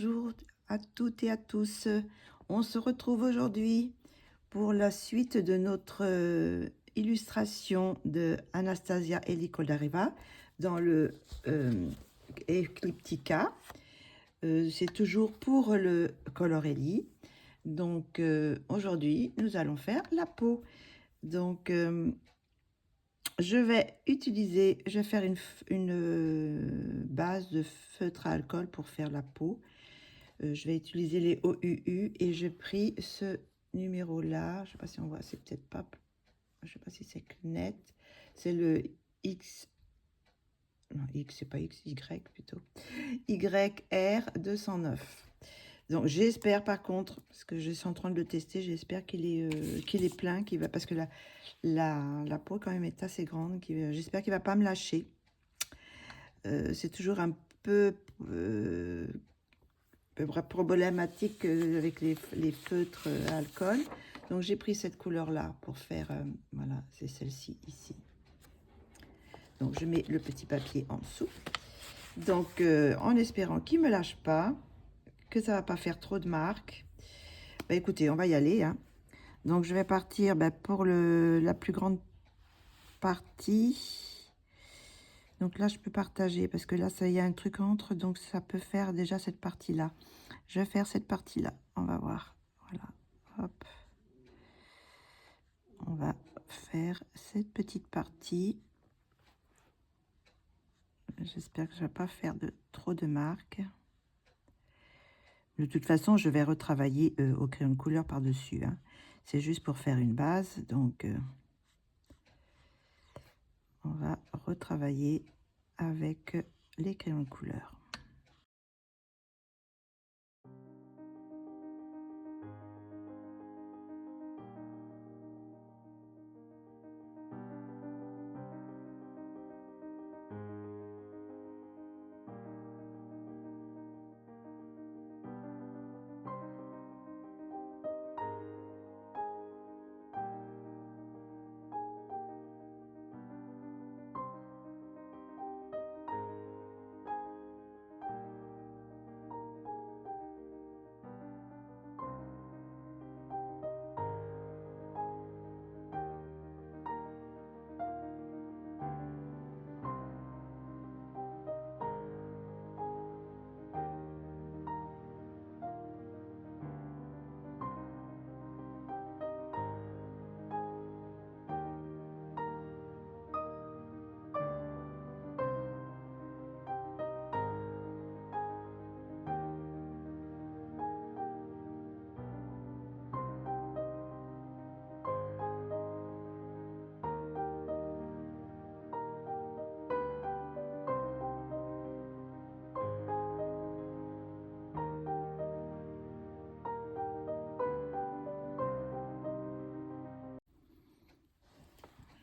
Bonjour à toutes et à tous. On se retrouve aujourd'hui pour la suite de notre illustration de Anastasia Elicoldareva dans le Ecliptica. C'est toujours pour le Colorelli. Donc aujourd'hui, nous allons faire la peau. Donc je vais faire une base de feutre à alcool pour faire la peau. Je vais utiliser les OUU et j'ai pris ce numéro là, je sais pas si on voit, c'est peut-être pas, je sais pas si c'est net, c'est le X, non X c'est pas X, Y plutôt, YR 209. Donc j'espère par contre, parce que je suis en train de le tester, j'espère qu'il est plein, parce que la peau quand même est assez grande, j'espère qu'il va pas me lâcher. C'est toujours un peu problématique avec les feutres à alcool. Donc j'ai pris cette couleur là pour faire, voilà, c'est celle-ci ici. Donc je mets le petit papier en dessous. Donc en espérant qu'il me lâche pas, que ça va pas faire trop de marques. Bah, écoutez, on va y aller, hein. Donc je vais partir pour la plus grande partie. Donc là je peux partager parce que là ça y a un truc entre, donc ça peut faire déjà cette partie là. Je vais faire cette partie là, on va voir. Voilà, hop, on va faire cette petite partie. J'espère que je ne vais pas faire trop de marques. De toute façon, je vais retravailler au crayon de couleur par dessus, hein. C'est juste pour faire une base, donc on va retravailler avec les crayons de couleur.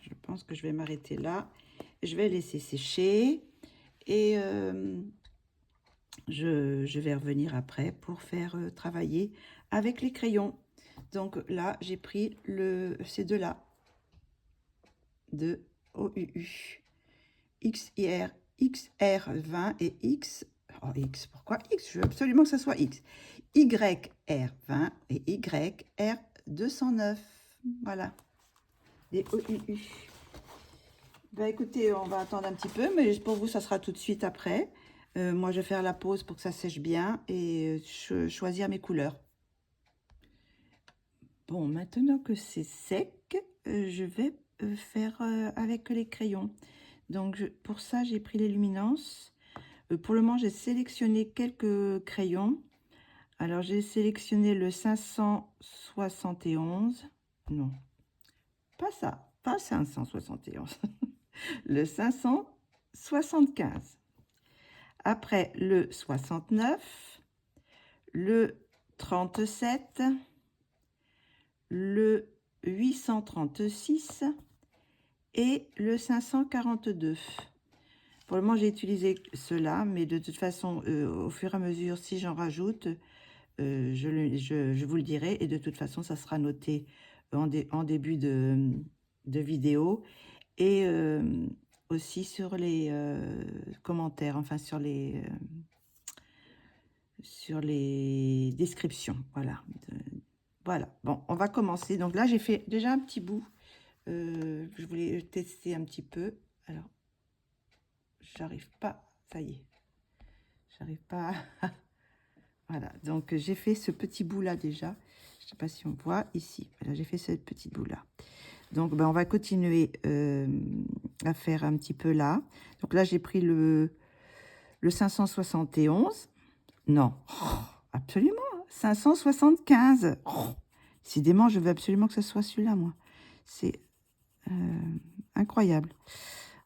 Je pense que je vais m'arrêter là. Je vais laisser sécher et je vais revenir après pour faire travailler avec les crayons. Donc là, j'ai pris ces deux-là de OUU. XR20 et X. Oh, X, pourquoi X? Je veux absolument que ça soit X. YR20 et YR209. Voilà. Des OUU. Ben écoutez, on va attendre un petit peu, mais pour vous, ça sera tout de suite après. Moi, je vais faire la pause pour que ça sèche bien et choisir mes couleurs. Bon, maintenant que c'est sec, je vais faire avec les crayons. Donc, pour ça, j'ai pris les luminances. Pour le moment, j'ai sélectionné quelques crayons. Alors, j'ai sélectionné le 571. Non, pas ça, pas 571. Le 575. Après, le 69, le 37, le 836 et le 542. Pour le moment, j'ai utilisé cela, mais de toute façon, au fur et à mesure, si j'en rajoute, je vous le dirai. Et de toute façon, ça sera noté en début de vidéo et aussi sur les commentaires, enfin sur sur les descriptions. Voilà. Voilà. Bon, on va commencer. Donc là, j'ai fait déjà un petit bout. Je voulais tester un petit peu. Alors, j'arrive pas. Ça y est. J'arrive pas à... Voilà. Donc, j'ai fait ce petit bout-là déjà. Je sais pas si on voit ici. Voilà, j'ai fait ce petit bout-là. Donc, ben, on va continuer à faire un petit peu là. Donc là, j'ai pris le 571. Non, absolument, 575. Décidément, je veux absolument que ce soit celui-là, moi. C'est incroyable.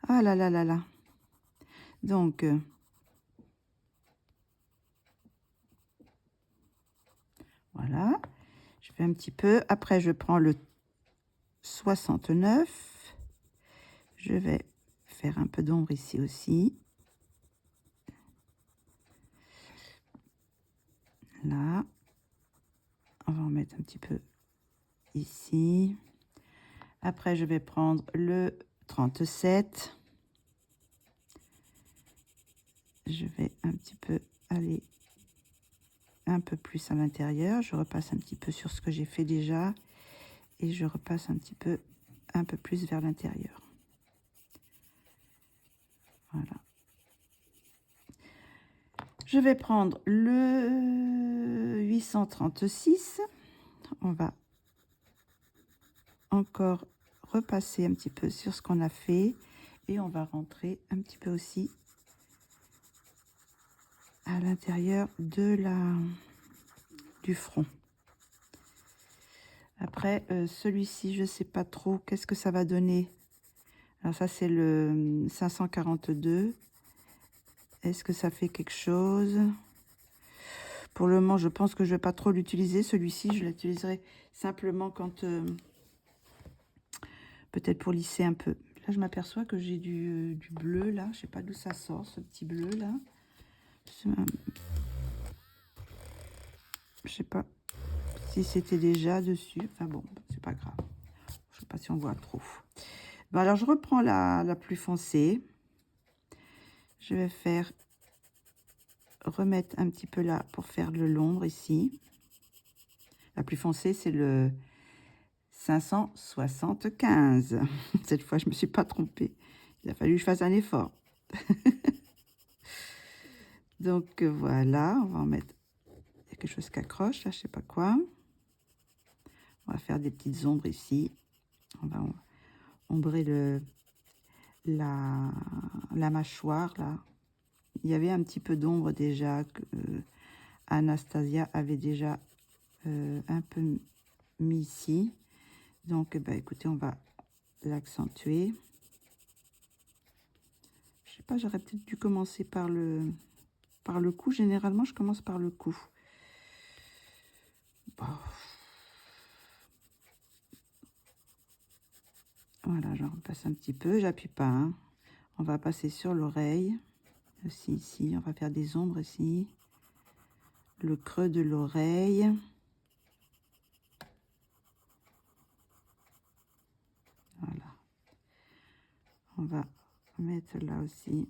Ah là là là là. Donc, voilà. Je fais un petit peu. Après, je prends le 69. Je vais faire un peu d'ombre ici aussi. Là. On va en mettre un petit peu ici. Après, je vais prendre le 37. Je vais un petit peu aller un peu plus à l'intérieur. Je repasse un petit peu sur ce que j'ai fait déjà. Et je repasse un peu plus vers l'intérieur. Voilà. Je vais prendre le 836. On va encore repasser un petit peu sur ce qu'on a fait. Et on va rentrer un petit peu aussi à l'intérieur du front. Après, celui-ci, je ne sais pas trop qu'est-ce que ça va donner. Alors ça, c'est le 542. Est-ce que ça fait quelque chose? Pour le moment, je pense que je ne vais pas trop l'utiliser. Celui-ci, je l'utiliserai simplement quand... peut-être pour lisser un peu. Là, je m'aperçois que j'ai du bleu, là. Je ne sais pas d'où ça sort, ce petit bleu, là. Je ne sais pas si c'était déjà dessus. Enfin bon, c'est pas grave. Je ne sais pas si on voit trop. Bon, alors, je reprends la plus foncée. Je vais remettre un petit peu là pour faire de l'ombre ici. La plus foncée, c'est le 575. Cette fois, je ne me suis pas trompée. Il a fallu que je fasse un effort. Donc, voilà. On va en mettre... Il y a quelque chose qui accroche, là, je ne sais pas quoi. On va faire des petites ombres ici. On va ombrer la mâchoire, là. Il y avait un petit peu d'ombre déjà que Anastasia avait déjà un peu mis ici. Donc, bah, écoutez, on va l'accentuer. Je sais pas, j'aurais peut-être dû commencer par le cou. Généralement, je commence par le cou. Bon. Voilà, j'en repasse un petit peu. J'appuie pas, hein. On va passer sur l'oreille. Aussi ici, on va faire des ombres ici. Le creux de l'oreille. Voilà. On va mettre là aussi.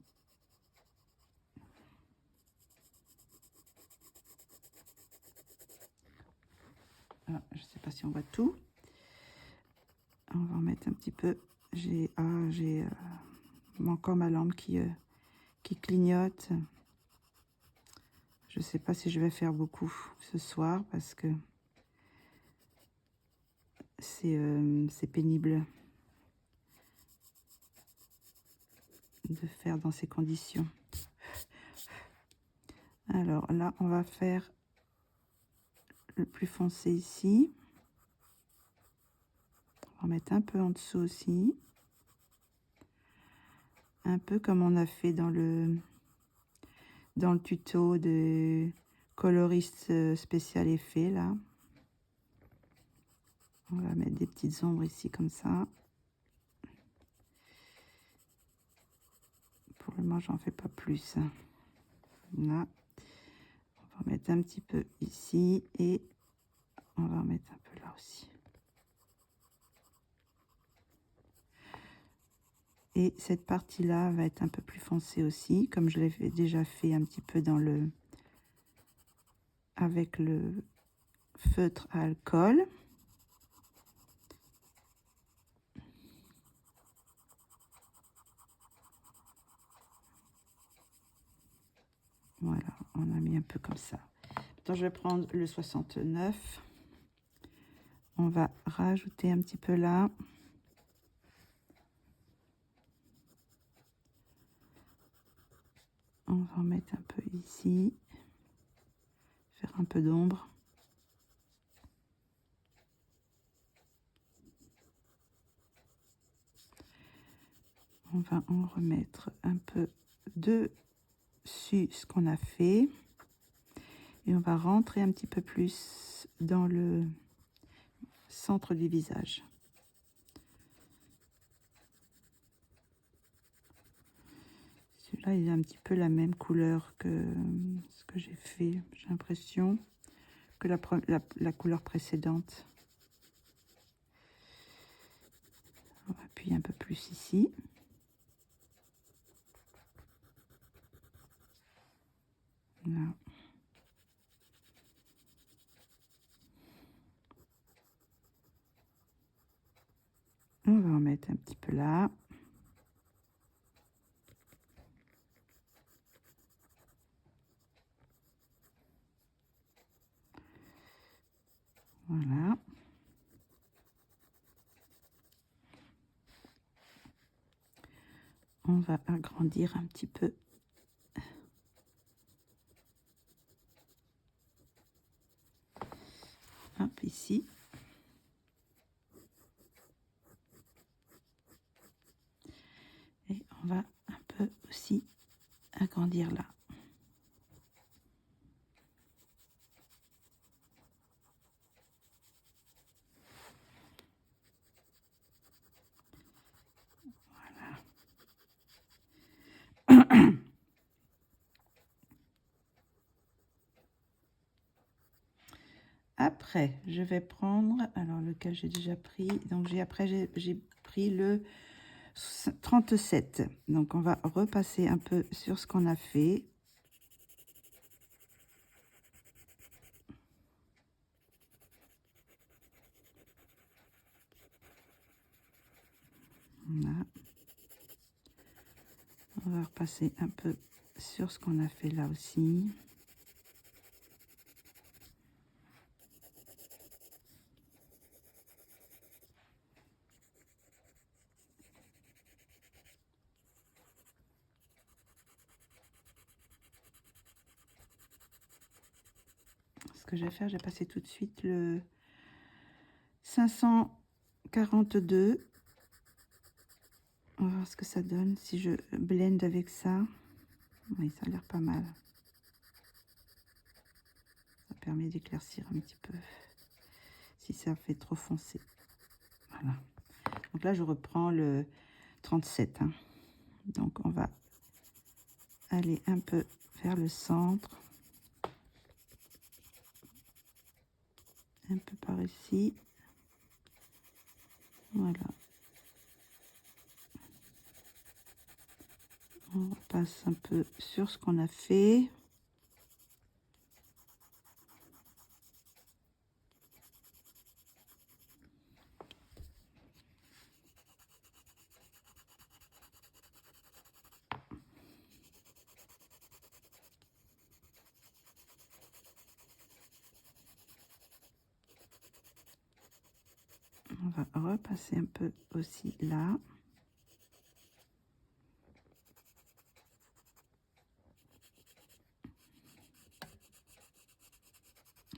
Ah, je sais pas si on voit tout. On va en mettre un petit peu. J'ai encore ma lampe qui clignote. Je sais pas si je vais faire beaucoup ce soir parce que c'est pénible de faire dans ces conditions. Alors là, on va faire le plus foncé ici. On va mettre un peu en dessous aussi. Un peu comme on a fait dans le tuto de coloriste spécial effet là. On va mettre des petites ombres ici comme ça. Pour le moment, j'en fais pas plus. Là, on va mettre un petit peu ici et on va en mettre un peu là aussi. Et cette partie-là va être un peu plus foncée aussi, comme je l'ai déjà fait un petit peu dans avec le feutre à alcool. Voilà, on a mis un peu comme ça. Maintenant, je vais prendre le 69. On va rajouter un petit peu là. On va en mettre un peu ici. Faire un peu d'ombre. On va en remettre un peu dessus ce qu'on a fait. Et on va rentrer un petit peu plus dans le centre du visage. Celui-là, il a un petit peu la même couleur que ce que j'ai fait. J'ai l'impression que la couleur précédente. On va appuyer un peu plus ici. Là. On va en mettre un petit peu là. Voilà. On va agrandir un petit peu. Hop, ici. Et on va un peu aussi agrandir là. Voilà. Après, je vais prendre, alors lequel j'ai déjà pris, donc j'ai pris le 37. Donc on va repasser un peu sur ce qu'on a fait. Voilà. On va repasser un peu sur ce qu'on a fait là aussi. Ce que je vais faire, je vais passer tout de suite le 542. On va voir ce que ça donne si je blende avec ça. Oui, ça a l'air pas mal. Ça permet d'éclaircir un petit peu si ça fait trop foncé. Voilà. Donc là, je reprends le 37. Hein. Donc, on va aller un peu vers le centre. Un peu par ici. Voilà. On repasse un peu sur ce qu'on a fait. On va repasser un peu aussi là.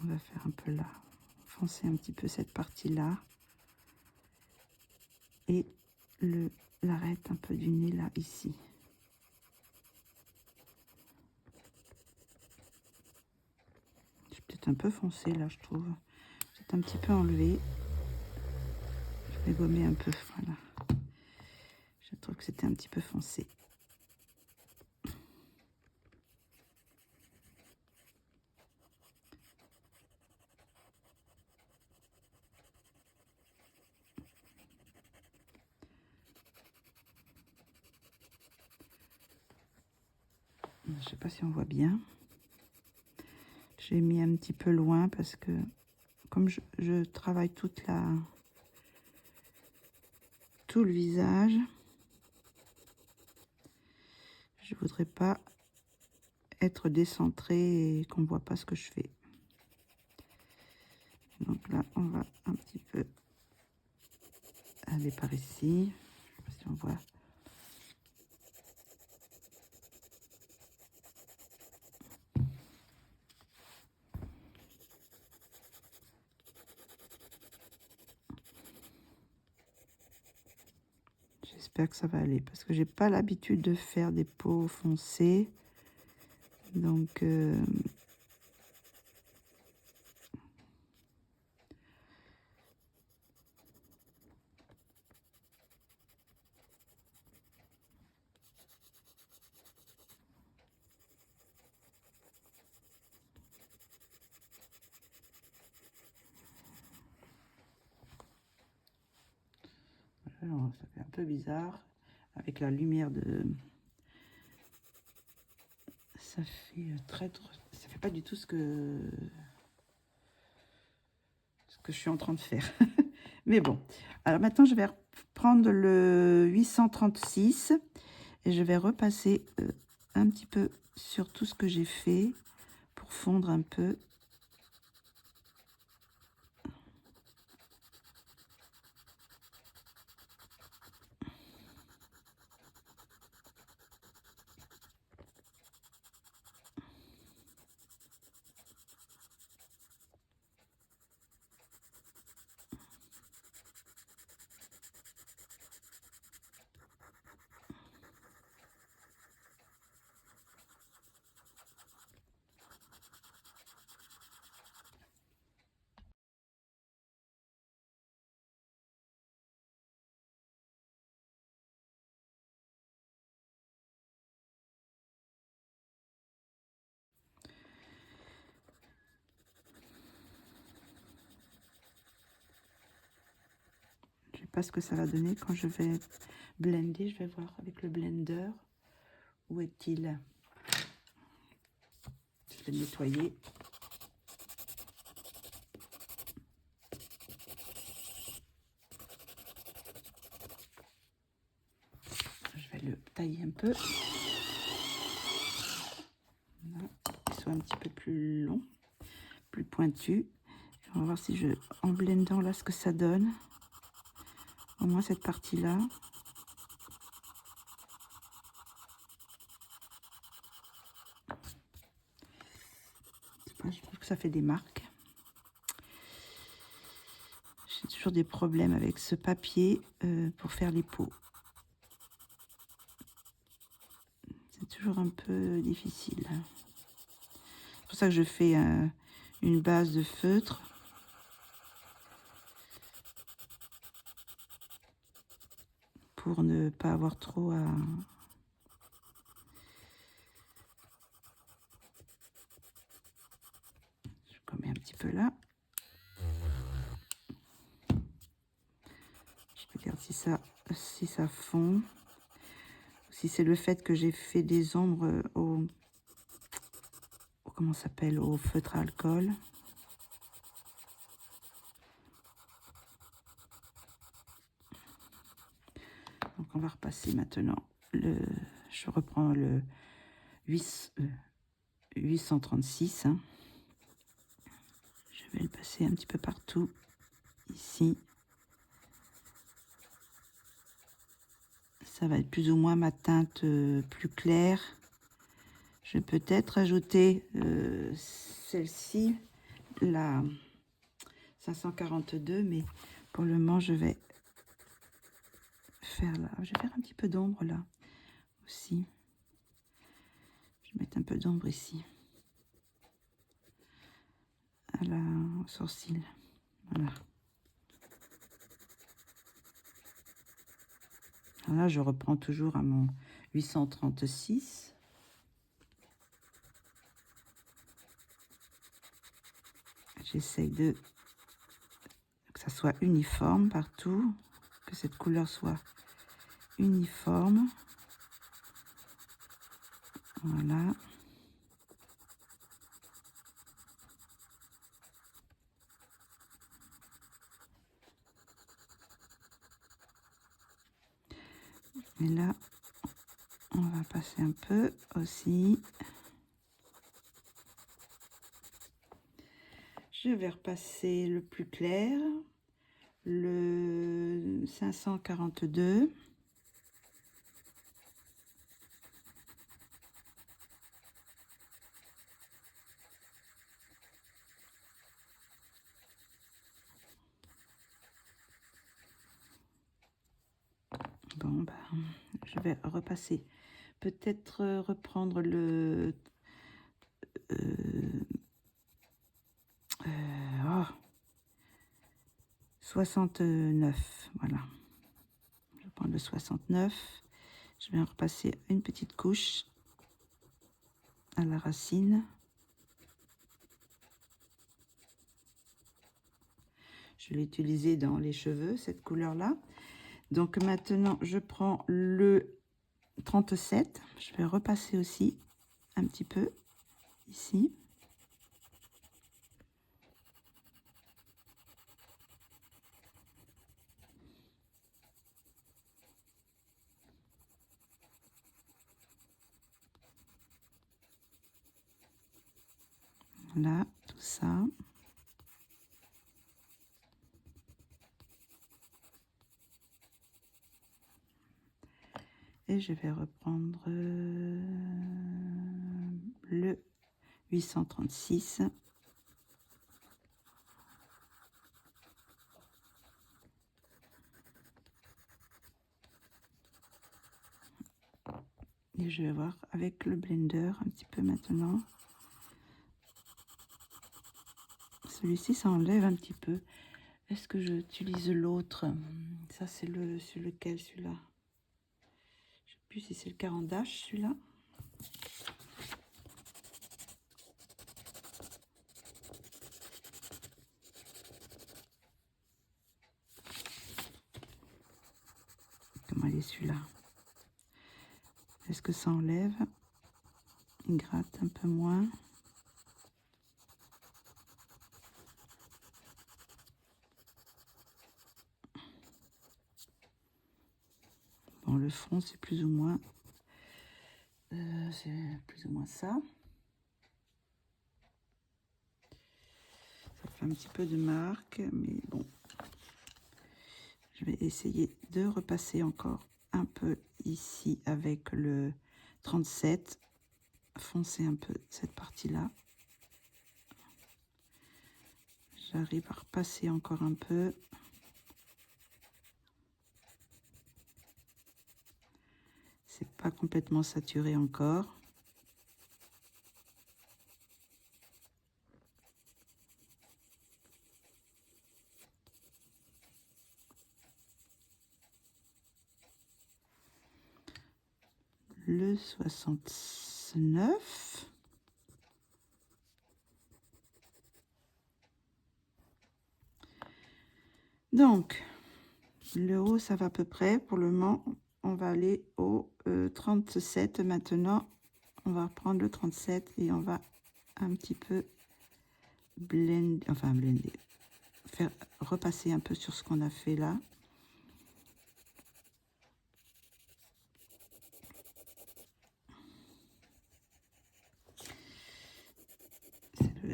On va faire un peu là, foncer un petit peu cette partie-là. Et l'arête un peu du nez là, ici. C'est peut-être un peu foncé là, je trouve. C'est un petit peu enlevé. Je vais gommer un peu, voilà. Je trouve que c'était un petit peu foncé. Je sais pas si on voit bien. J'ai mis un petit peu loin parce que comme je travaille tout le visage, je voudrais pas être décentré et qu'on voit pas ce que je fais. Donc là, on va un petit peu aller par ici. Je sais pas si on voit. J'espère que ça va aller parce que j'ai pas l'habitude de faire des peaux foncées. Donc alors, ça fait un peu bizarre avec la lumière de... Ça fait ça fait pas du tout ce que je suis en train de faire. Mais bon, alors maintenant je vais prendre le 836 et je vais repasser un petit peu sur tout ce que j'ai fait pour fondre un peu. Je sais pas ce que ça va donner quand je vais blender. Je vais voir avec le blender. Où est-il? Je vais le nettoyer. Je vais le tailler un peu. Voilà, qu'il soit un petit peu plus long, plus pointu. On va voir si en blendant là ce que ça donne. Au moins cette partie-là. Je trouve que ça fait des marques. J'ai toujours des problèmes avec ce papier pour faire les peaux. C'est toujours un peu difficile. C'est pour ça que je fais une base de feutre. Pour ne pas avoir trop à... Je commets un petit peu là. Je regarde si ça fond. Si c'est le fait que j'ai fait des ombres comment ça s'appelle, au feutre à alcool. Donc on va repasser maintenant. Je reprends le 836. Hein. Je vais le passer un petit peu partout. Ici. Ça va être plus ou moins ma teinte plus claire. Je vais peut-être ajouter celle-ci, la 542, mais pour le moment, je vais faire là. Je vais faire un petit peu d'ombre là aussi. Je vais mettre un peu d'ombre ici. À la sourcil. Voilà. Alors là, je reprends toujours à mon 836. J'essaye que ça soit uniforme partout, que cette couleur soit uniforme. Voilà. Et là, on va passer un peu aussi. Je vais repasser le plus clair, le 542. Bon, ben, je vais repasser. Peut-être reprendre le... 69, voilà. Je vais prendre le 69. Je vais en repasser une petite couche à la racine. Je l'ai utilisé dans les cheveux, cette couleur-là. Donc maintenant, je prends le 37. Je vais repasser aussi un petit peu ici. Voilà, tout ça. Et je vais reprendre le 836. Et je vais voir avec le blender un petit peu maintenant. Celui-ci, ça enlève un petit peu. Est-ce que j'utilise l'autre? Ça, c'est sur lequel, celui-là? Je sais plus si c'est le Caran-d'Ache, celui-là. Comment il est celui-là? Est-ce que ça enlève? Il gratte un peu moins. Bon, le fond, c'est plus ou moins... c'est plus ou moins ça. Ça fait un petit peu de marque, mais bon. Je vais essayer de repasser encore un peu ici avec le 37. Foncer un peu cette partie-là. J'arrive à repasser encore un peu. C'est pas complètement saturé encore. Le 69. Donc, le haut, ça va à peu près. Pour le moment, on va aller au 37 maintenant. On va reprendre le 37 et on va un petit peu blender, enfin blender, faire repasser un peu sur ce qu'on a fait là.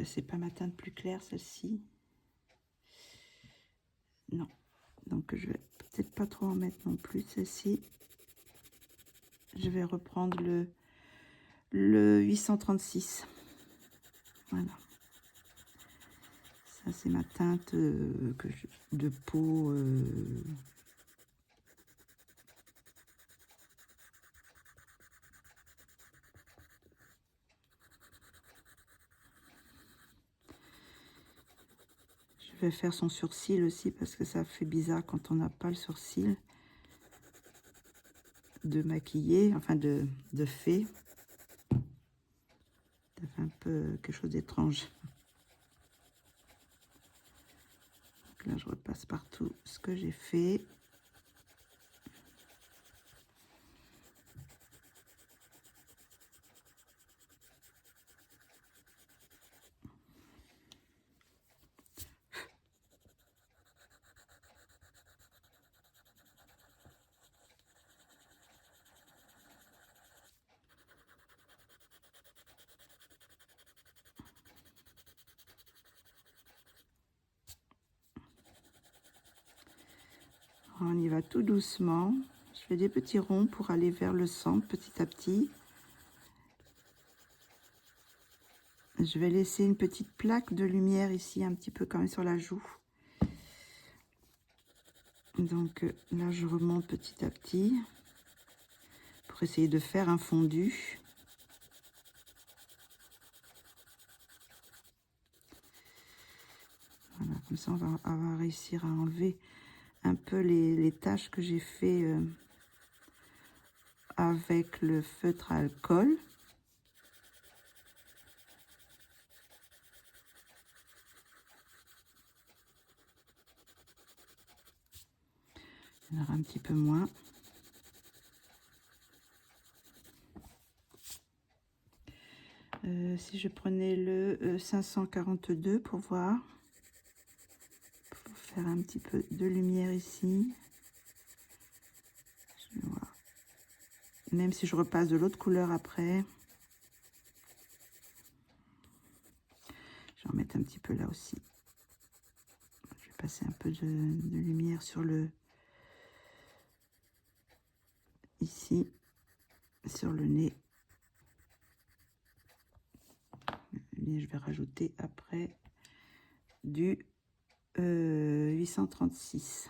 C'est pas ma teinte plus claire, celle-ci. Non. Donc, je vais peut-être pas trop en mettre non plus, celle-ci. Je vais reprendre le 836. Voilà. Ça, c'est ma teinte de peau. Je vais faire son sourcil aussi parce que ça fait bizarre quand on n'a pas le sourcil de maquiller, enfin de fait. Ça fait un peu quelque chose d'étrange. Là, je repasse partout ce que j'ai fait. On y va tout doucement. Je fais des petits ronds pour aller vers le centre petit à petit. Je vais laisser une petite plaque de lumière ici, un petit peu quand même sur la joue. Donc là, je remonte petit à petit pour essayer de faire un fondu. Voilà, comme ça, on va réussir à enlever un peu les taches que j'ai fait avec le feutre à alcool. Il y en aura un petit peu moins. Si je prenais le 542 pour voir, pour faire un petit peu de lumière ici. Voilà. Même si je repasse de l'autre couleur après. Je vais en mettre un petit peu là aussi. Je vais passer un peu de lumière sur le... ici, sur le nez. Et je vais rajouter après du 836.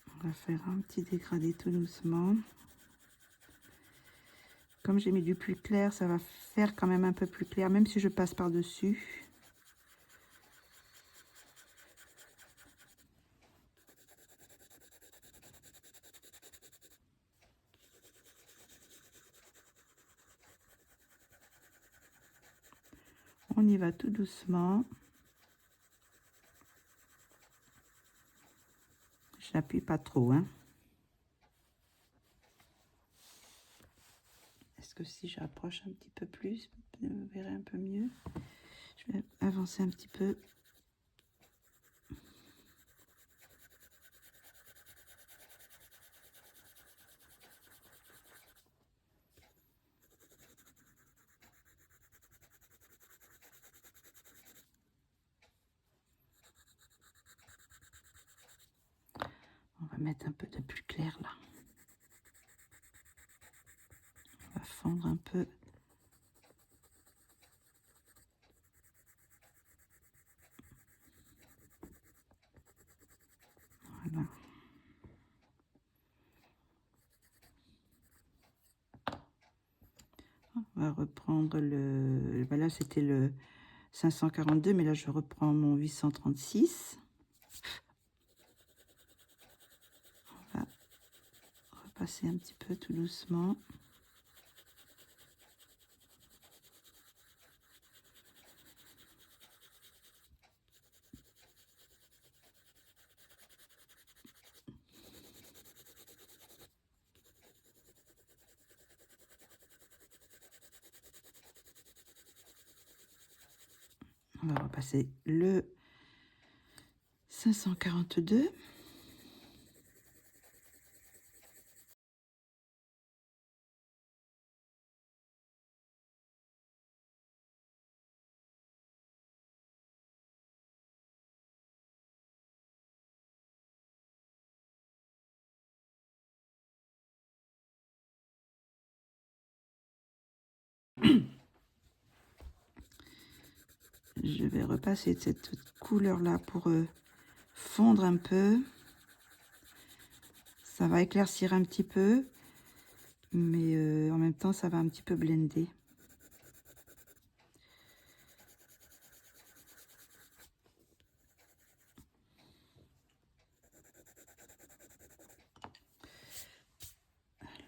On va faire un petit dégradé tout doucement. Comme j'ai mis du plus clair, ça va faire quand même un peu plus clair, même si je passe par-dessus. On y va tout doucement. Je n'appuie pas trop, hein. Est-ce que si j'approche un petit peu plus, vous verrez un peu mieux. Je vais avancer un petit peu. On va mettre un peu de plus clair là. On va fondre un peu. Voilà. On va reprendre le... Voilà, c'était le 542, mais là, je reprends mon 836. On va repasser un petit peu tout doucement. On va repasser le 542. Je vais repasser de cette couleur là pour fondre un peu. Ça va éclaircir un petit peu, mais en même temps ça va un petit peu blender.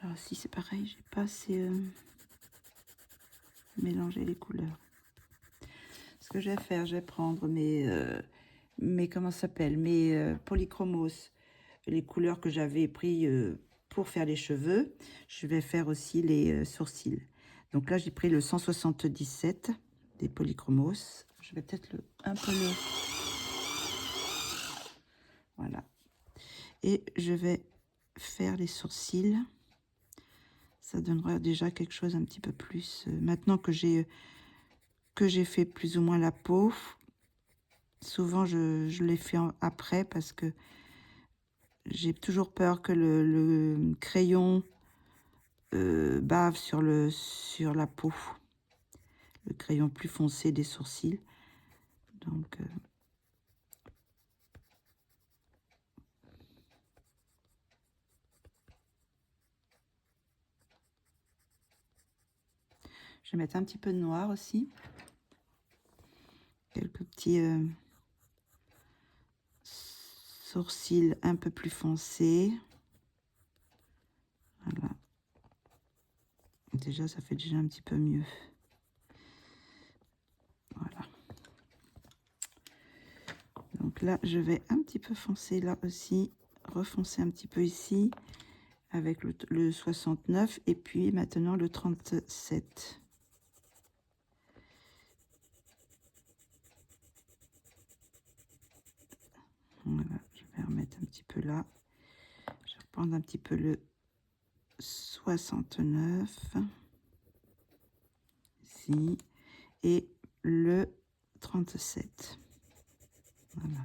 Alors si c'est pareil, j'ai pas assez mélangé les couleurs. Ce que je vais faire, je vais prendre mes comment ça s'appelle, mes polychromos, les couleurs que j'avais pris pour faire les cheveux. Je vais faire aussi les sourcils. Donc là, j'ai pris le 177 des polychromos. Je vais peut-être un peu le... Voilà. Et je vais faire les sourcils. Ça donnera déjà quelque chose un petit peu plus. Maintenant que j'ai fait plus ou moins la peau, souvent je l'ai fait après parce que j'ai toujours peur que le crayon bave sur la peau. Le crayon plus foncé des sourcils. Donc... je vais mettre un petit peu de noir aussi. Quelques petits sourcils un peu plus foncés. Voilà. Déjà, ça fait déjà un petit peu mieux. Voilà. Donc là, je vais un petit peu foncer là aussi. Refoncer un petit peu ici. Avec le 69. Et puis maintenant le 37. Voilà. Je vais remettre un petit peu là. Je vais reprendre un petit peu le 69. Ici. Et le 37. Voilà.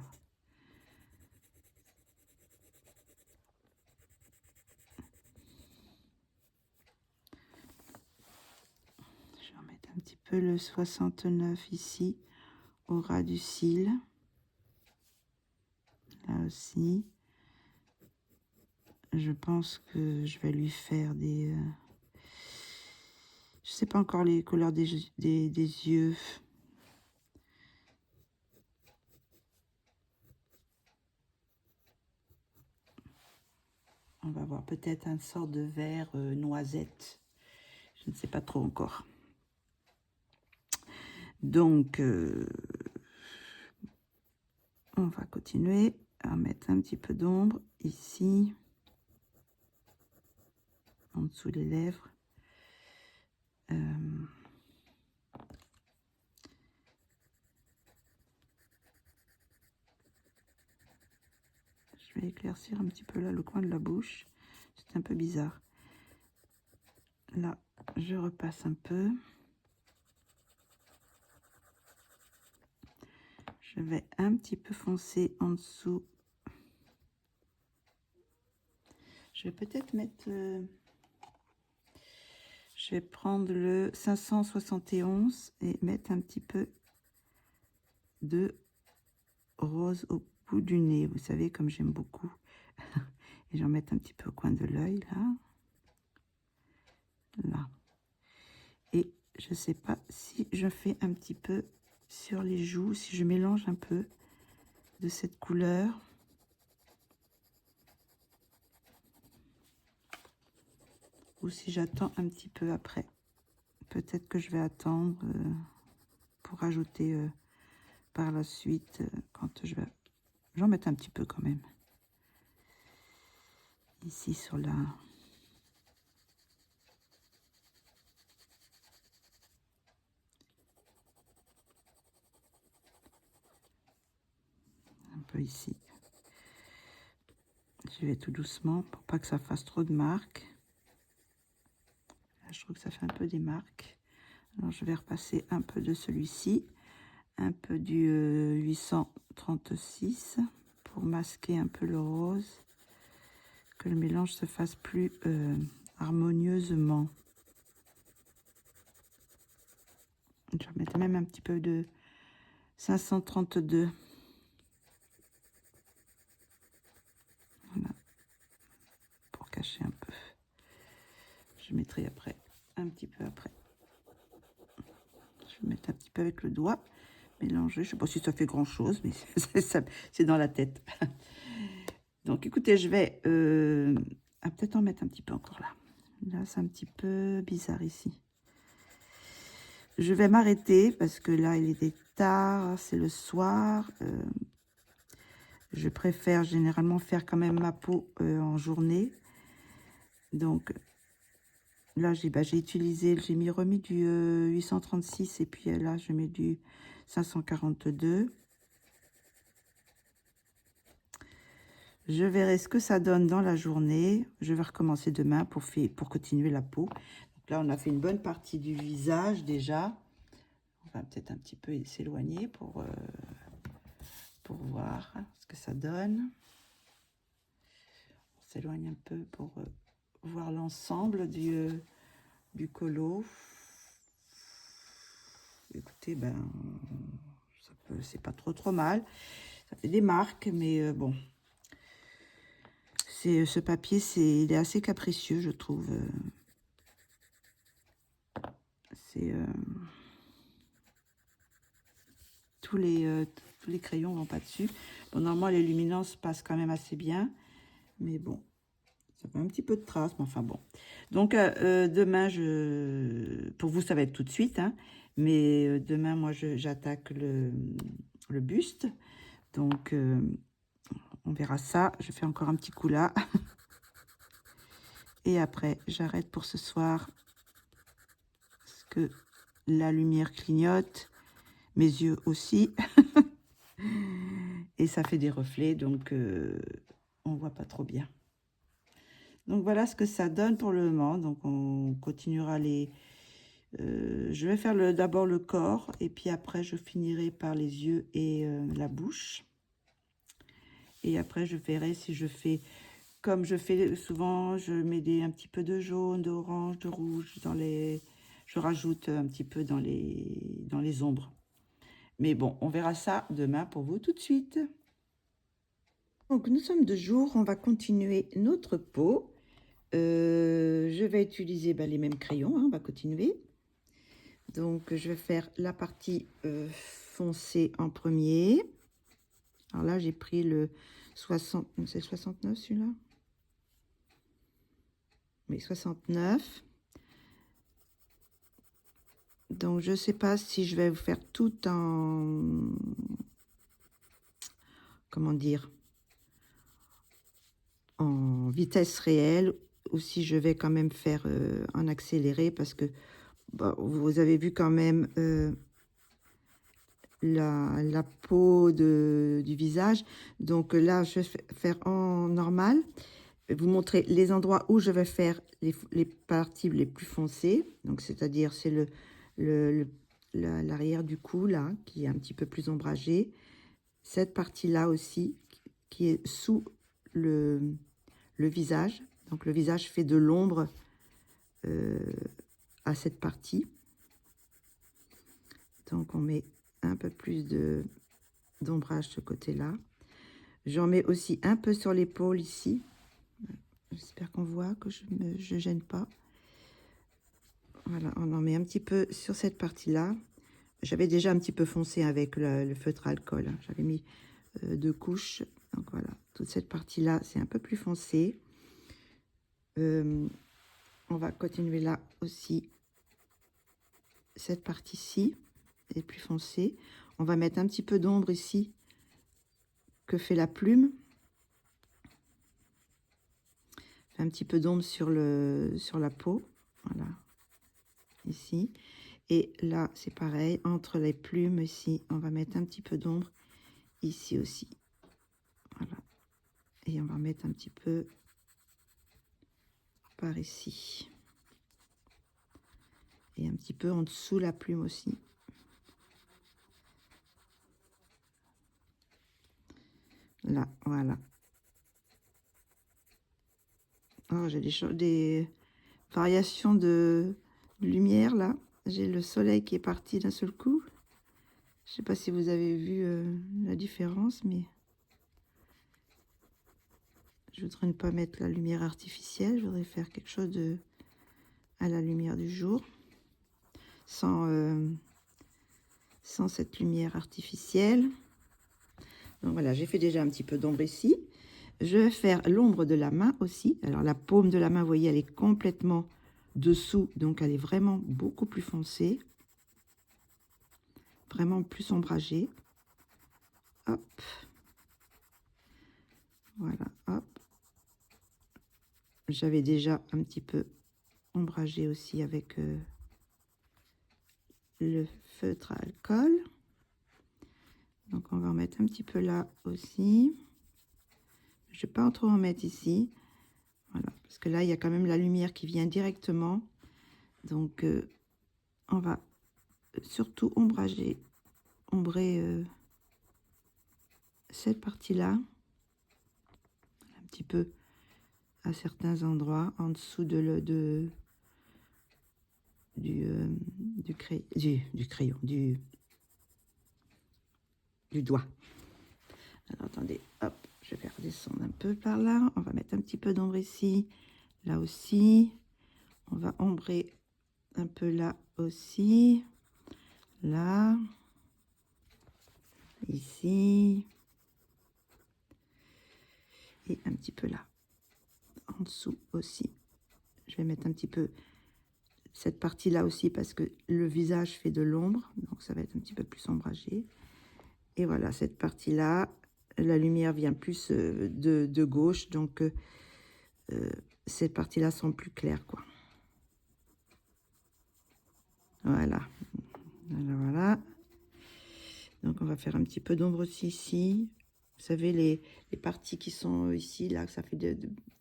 Je vais remettre un petit peu le 69 ici, au ras du cil. Là aussi. Je pense que je vais lui faire des... je sais pas encore les couleurs des yeux. On va voir peut-être un sort de vert noisette. Je ne sais pas trop encore. Donc, on va continuer à mettre un petit peu d'ombre ici, en dessous des lèvres. Je vais éclaircir un petit peu là le coin de la bouche. C'est un peu bizarre. Là, je repasse un peu. Je vais un petit peu foncer en dessous. Je vais peut-être mettre... je vais prendre le 571 et mettre un petit peu de rose au bout du nez. Vous savez, comme j'aime beaucoup. Et j'en mets un petit peu au coin de l'œil, là. Là. Et je ne sais pas si je fais un petit peu sur les joues, si je mélange un peu de cette couleur. Ou si j'attends un petit peu après. Peut-être que je vais attendre pour ajouter par la suite quand je vais... J'en mets un petit peu quand même. Ici sur la... un peu ici. Je vais tout doucement pour pas que ça fasse trop de marques. Là, je trouve que ça fait un peu des marques. Alors, je vais repasser un peu de celui-ci. Un peu du 836 pour masquer un peu le rose. Que le mélange se fasse plus harmonieusement. Je vais mettre même un petit peu de 532. Voilà. Pour cacher un peu. Je mettrai après, un petit peu après. Je vais mettre un petit peu avec le doigt. Mélanger. Je ne sais pas si ça fait grand chose, mais c'est dans la tête. Donc écoutez, je vais peut-être en mettre un petit peu encore là. Là, c'est un petit peu bizarre ici. Je vais m'arrêter parce que là, il est tard, c'est le soir. Je préfère généralement faire quand même ma peau en journée. Donc là, j'ai remis du 836 et puis là, je mets du 542. Je verrai ce que ça donne dans la journée. Je vais recommencer demain pour continuer la peau. Donc là, on a fait une bonne partie du visage déjà. On va peut-être un petit peu s'éloigner pour voir ce que ça donne. On s'éloigne un peu pour voir l'ensemble du colo. Écoutez, ben, c'est pas trop mal. Ça fait des marques, mais bon. Ce papier, il est assez capricieux, je trouve. Tous les crayons vont pas dessus. Bon, normalement, les luminances passent quand même assez bien. Mais bon, ça fait un petit peu de traces, mais enfin bon. Donc, demain, pour vous, ça va être tout de suite. Hein, mais demain, moi, j'attaque le buste. Donc, on verra ça. Je fais encore un petit coup là. Et après, j'arrête pour ce soir. Parce que la lumière clignote. Mes yeux aussi. Et ça fait des reflets, donc on voit pas trop bien. Donc voilà ce que ça donne pour le moment. Donc on continuera je vais faire d'abord le corps et puis après je finirai par les yeux et la bouche. Et après je verrai si je fais comme je fais souvent, je mets un petit peu de jaune, d'orange, de rouge je rajoute un petit peu dans les ombres. Mais bon, on verra ça demain pour vous tout de suite. Donc nous sommes de jour, on va continuer notre peau. Je vais utiliser les mêmes crayons, hein, on va continuer. Donc je vais faire la partie foncée en premier. Alors là j'ai pris le 60, c'est 69 celui-là. Mais 69. Donc je sais pas si je vais vous faire tout en, comment dire, en vitesse réelle, ou si je vais quand même faire en accéléré, parce que bon, vous avez vu quand même la peau du visage. Donc là, je vais faire en normal. Je vais vous montrer les endroits où je vais faire les parties les plus foncées. Donc, c'est-à-dire, c'est l'arrière du cou, là, qui est un petit peu plus ombragé. Cette partie-là aussi, qui est sous le visage. Donc, le visage fait de l'ombre à cette partie. Donc, on met un peu plus d'ombrage de ce côté-là. J'en mets aussi un peu sur l'épaule ici. J'espère qu'on voit que je ne gêne pas. Voilà, on en met un petit peu sur cette partie-là. J'avais déjà un petit peu foncé avec le feutre alcool. Hein. J'avais mis 2 couches. Donc voilà, toute cette partie-là, c'est un peu plus foncé. On va continuer là aussi. Cette partie-ci est plus foncée. On va mettre un petit peu d'ombre ici que fait la plume. Un petit peu d'ombre sur la peau. Voilà. Ici. Et là, c'est pareil. Entre les plumes ici, on va mettre un petit peu d'ombre. Ici aussi. Voilà. Et on va mettre un petit peu par ici. Et un petit peu en dessous la plume aussi. Là, voilà. Oh, j'ai des variations de lumière là. J'ai le soleil qui est parti d'un seul coup. Je sais pas si vous avez vu la différence, mais je voudrais ne pas mettre la lumière artificielle. Je voudrais faire quelque chose à la lumière du jour, sans cette lumière artificielle. Donc voilà, j'ai fait déjà un petit peu d'ombre ici. Je vais faire l'ombre de la main aussi. Alors la paume de la main, vous voyez, elle est complètement dessous, donc elle est vraiment beaucoup plus foncée. Vraiment plus ombragée. Hop. Voilà, hop. J'avais déjà un petit peu ombragé aussi avec le feutre à alcool. Donc on va en mettre un petit peu là aussi. Je ne vais pas trop en mettre ici. Voilà, parce que là, il y a quand même la lumière qui vient directement. Donc on va surtout ombrer cette partie-là. Un petit peu à certains endroits, en dessous du crayon, du doigt. Alors attendez, hop, je vais redescendre un peu par là. On va mettre un petit peu d'ombre ici, là aussi. On va ombrer un peu là aussi, là, ici, et un petit peu là, en dessous aussi. Je vais mettre un petit peu cette partie-là aussi parce que le visage fait de l'ombre, donc ça va être un petit peu plus ombragé. Et voilà, cette partie-là, la lumière vient plus de gauche, donc cette partie-là sont plus claires, quoi. Voilà. Voilà. Donc on va faire un petit peu d'ombre aussi ici. Vous savez, les parties qui sont ici, là, ça fait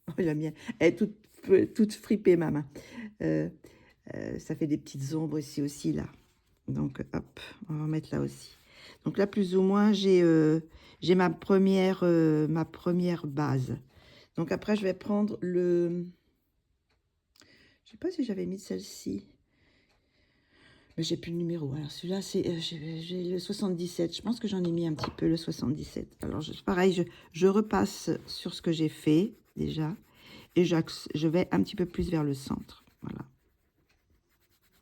Oh, la mienne, elle est toute fripée, ma main. Ça fait des petites ombres ici aussi, là. Donc, hop, on va en mettre là aussi. Donc là, plus ou moins, j'ai ma première base. Donc après, je vais prendre le... Je sais pas si j'avais mis celle-ci. Mais j'ai plus le numéro. Alors celui-là, c'est j'ai le 77. Je pense que j'en ai mis un petit peu le 77. Alors pareil, je repasse sur ce que j'ai fait déjà. Et je vais un petit peu plus vers le centre. Voilà.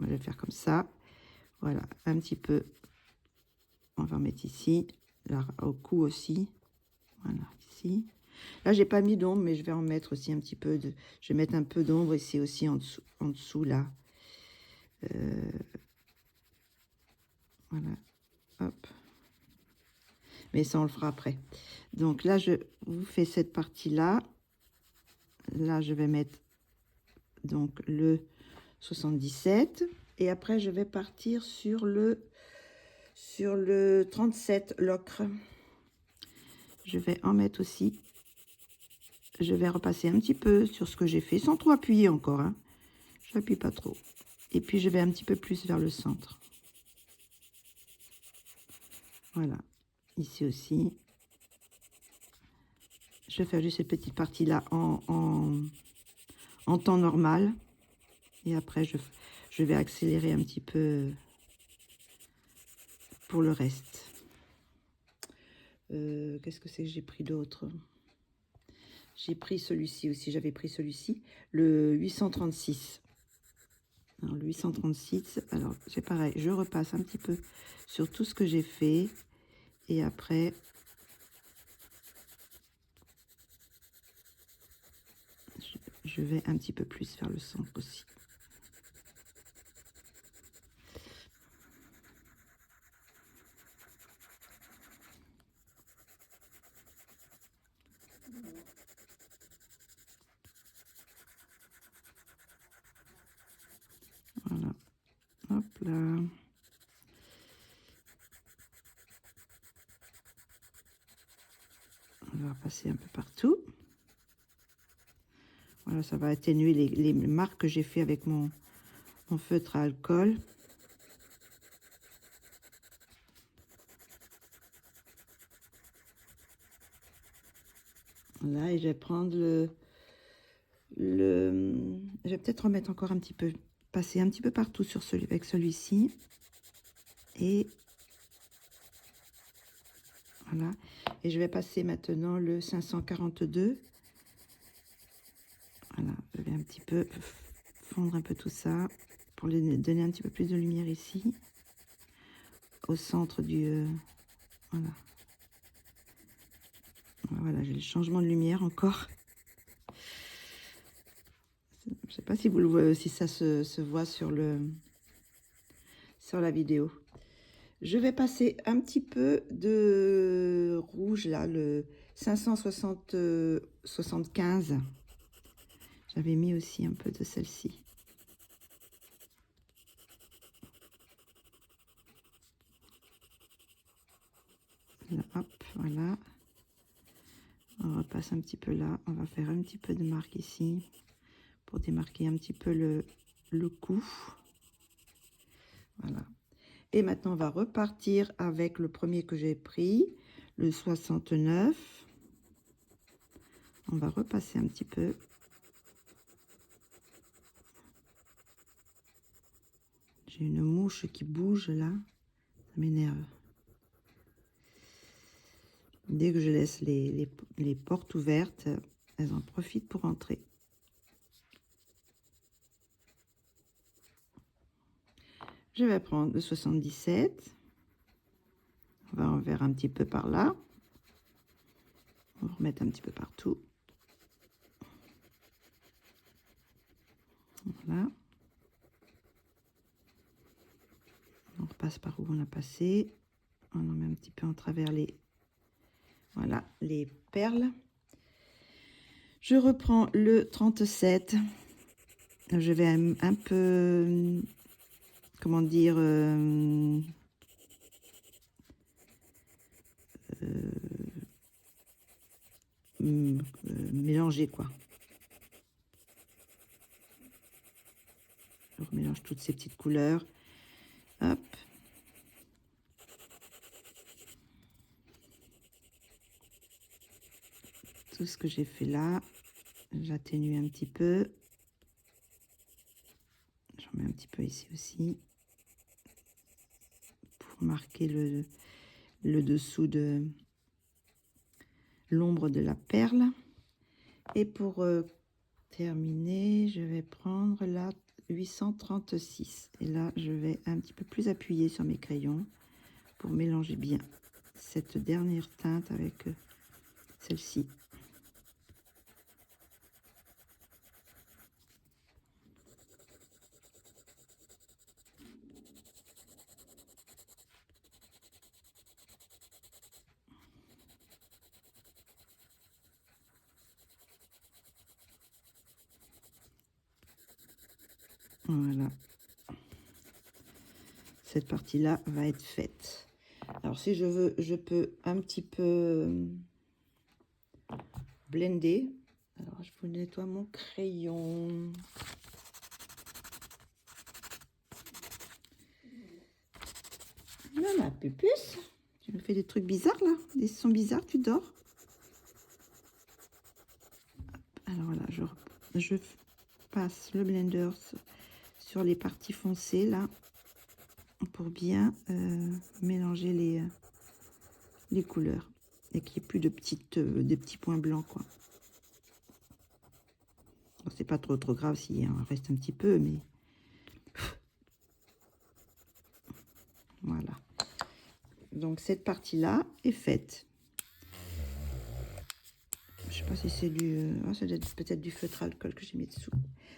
Je vais faire comme ça. Voilà, un petit peu. On va en mettre ici. Là, au cou aussi. Voilà, ici. Là, j'ai pas mis d'ombre, mais je vais en mettre aussi un petit peu de... Je vais mettre un peu d'ombre ici aussi en dessous là. Voilà, hop. Mais ça, on le fera après. Donc là, je vous fais cette partie-là. Là, je vais mettre donc le 77. Et après, je vais partir sur le 37, l'ocre. Je vais en mettre aussi. Je vais repasser un petit peu sur ce que j'ai fait, sans trop appuyer encore. Hein. Je n'appuie pas trop. Et puis, je vais un petit peu plus vers le centre. Voilà. Ici aussi. Je vais faire juste cette petite partie-là en temps normal. Et après, je vais accélérer un petit peu pour le reste. Qu'est-ce que c'est que j'ai pris d'autre? J'ai pris celui-ci aussi. J'avais pris celui-ci, le 836. Alors, le 836, alors c'est pareil. Je repasse un petit peu sur tout ce que j'ai fait. Et après... je vais un petit peu plus vers le centre aussi. Voilà. Hop là. On va passer un peu partout. Voilà, ça va atténuer les marques que j'ai fait avec mon feutre à alcool. Là, et je vais prendre je vais peut-être remettre encore un petit peu, passer un petit peu partout sur avec celui-ci. Et voilà. Et je vais passer maintenant le 542. Voilà, je vais un petit peu fondre un peu tout ça pour lui donner un petit peu plus de lumière ici. Au centre du... voilà. Voilà, j'ai le changement de lumière encore. Je sais pas si vous le voyez, si ça se voit sur la vidéo. Je vais passer un petit peu de rouge là, le 575. J'avais mis aussi un peu de celle-ci. Voilà. On repasse un petit peu là. On va faire un petit peu de marque ici pour démarquer un petit peu le cou. Voilà. Et maintenant, on va repartir avec le premier que j'ai pris, le 69. On va repasser un petit peu. J'ai une mouche qui bouge là. Ça m'énerve. Dès que je laisse les portes ouvertes, elles en profitent pour entrer. Je vais prendre le 77. On va en faire un petit peu par là. On va remettre un petit peu partout. Voilà. On repasse par où on a passé. On en met un petit peu en travers voilà, les perles. Je reprends le 37. Je vais un peu, comment dire, mélanger quoi. Je remélange toutes ces petites couleurs. Hop. Tout ce que j'ai fait là, j'atténue un petit peu. J'en mets un petit peu ici aussi. Pour marquer le dessous de l'ombre de la perle. Et pour terminer, je vais prendre la 836. Et là, je vais un petit peu plus appuyer sur mes crayons pour mélanger bien cette dernière teinte avec celle-ci. Voilà. Cette partie-là va être faite. Alors, si je veux, je peux un petit peu blender. Alors, je vous nettoie mon crayon. Là, ma pupuce, tu me fais des trucs bizarres, là. Des sons bizarres, tu dors. Alors là, je passe le blender sur les parties foncées, là, pour bien mélanger les couleurs. Et qu'il n'y ait plus de des petits points blancs, quoi. C'est pas trop grave s'il en reste un petit peu, mais voilà. Donc cette partie là est faite. Je sais pas si c'est du ça doit être peut-être du feutre à alcool que j'ai mis dessous.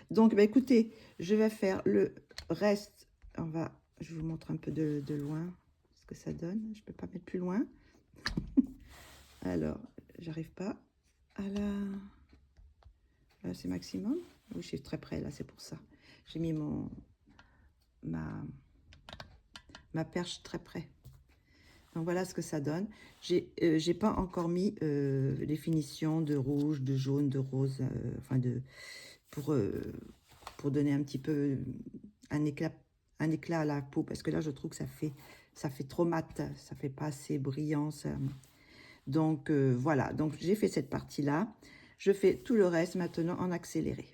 Donc bah écoutez, je vais faire le reste. Je vous montre un peu de loin ce que ça donne. Je peux pas mettre plus loin. Alors j'arrive pas à là c'est maximum. Oui, je suis très près là, c'est pour ça. J'ai mis ma perche très près. Donc voilà ce que ça donne. J'ai pas encore mis les finitions de rouge, de jaune, de rose, enfin pour donner un petit peu un éclat à la peau, parce que là je trouve que ça fait trop mat, ça fait pas assez brillant. Donc voilà, donc j'ai fait cette partie là. Je fais tout le reste maintenant en accéléré.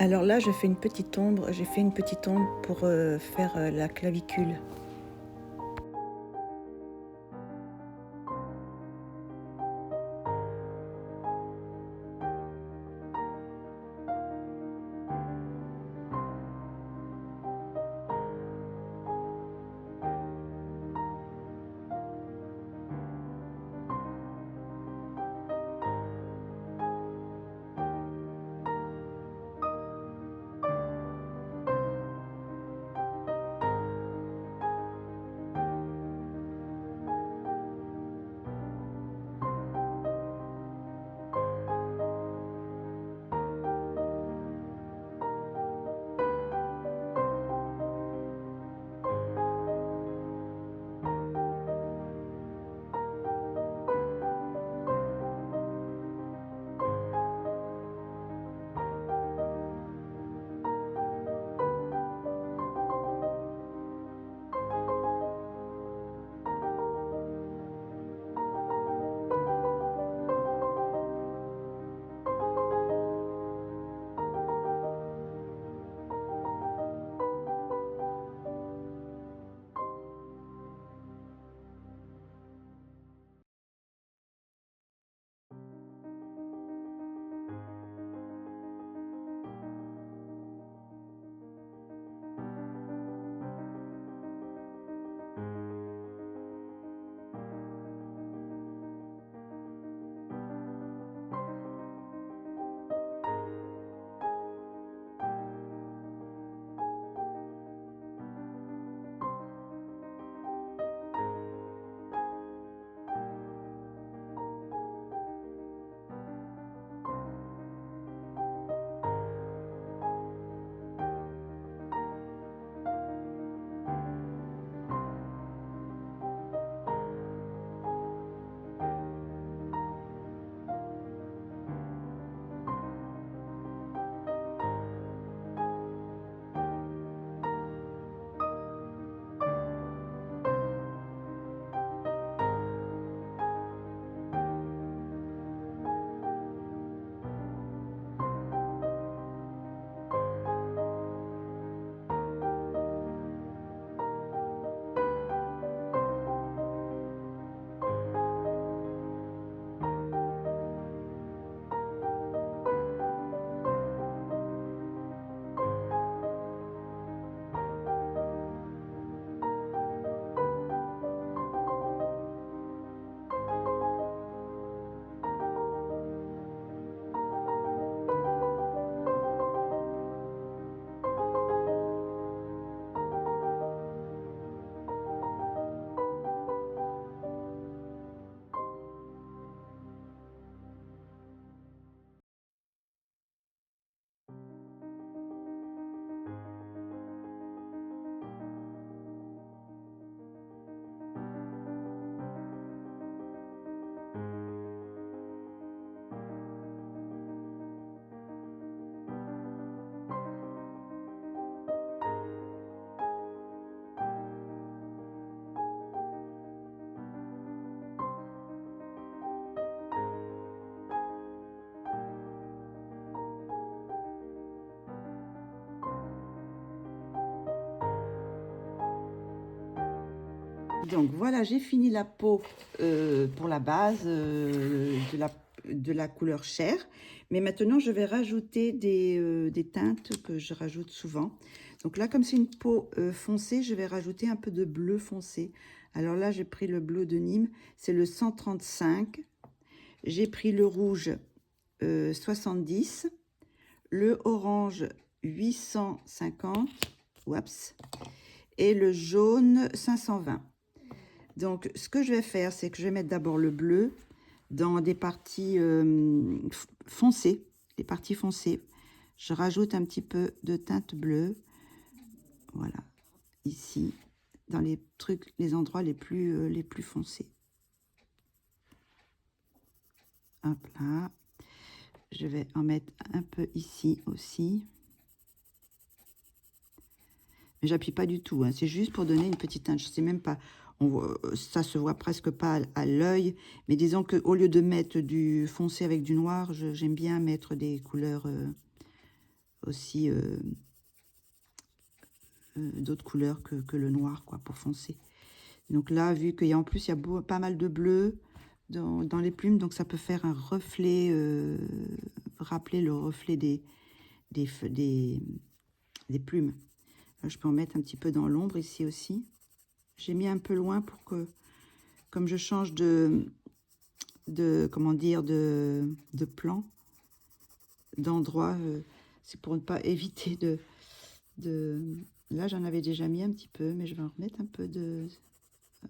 Alors là, je fais une petite ombre. J'ai fait une petite ombre pour faire la clavicule. Donc voilà, j'ai fini la peau pour la base de la couleur chair. Mais maintenant, je vais rajouter des teintes que je rajoute souvent. Donc là, comme c'est une peau foncée, je vais rajouter un peu de bleu foncé. Alors là, j'ai pris le bleu de Nîmes, c'est le 135. J'ai pris le rouge 70, le orange 850, oups, et le jaune 520. Donc, ce que je vais faire, c'est que je vais mettre d'abord le bleu dans des parties foncées. Les parties foncées. Je rajoute un petit peu de teinte bleue. Voilà, ici, dans les trucs, les endroits les plus foncés. Hop là. Je vais en mettre un peu ici aussi. Mais j'appuie pas du tout, hein. C'est juste pour donner une petite teinte. Je sais même pas, ça se voit presque pas à l'œil. Mais disons qu'au lieu de mettre du foncé avec du noir, j'aime bien mettre des couleurs aussi d'autres couleurs que le noir, quoi, pour foncer. Donc là, vu qu'il y a en plus, il y a pas mal de bleu dans les plumes, donc ça peut faire un reflet, rappeler le reflet des, des plumes. Là, je peux en mettre un petit peu dans l'ombre ici aussi. J'ai mis un peu loin pour que, comme je change comment dire, de plan, d'endroit, c'est pour ne pas éviter de... Là, j'en avais déjà mis un petit peu, mais je vais en remettre un peu de...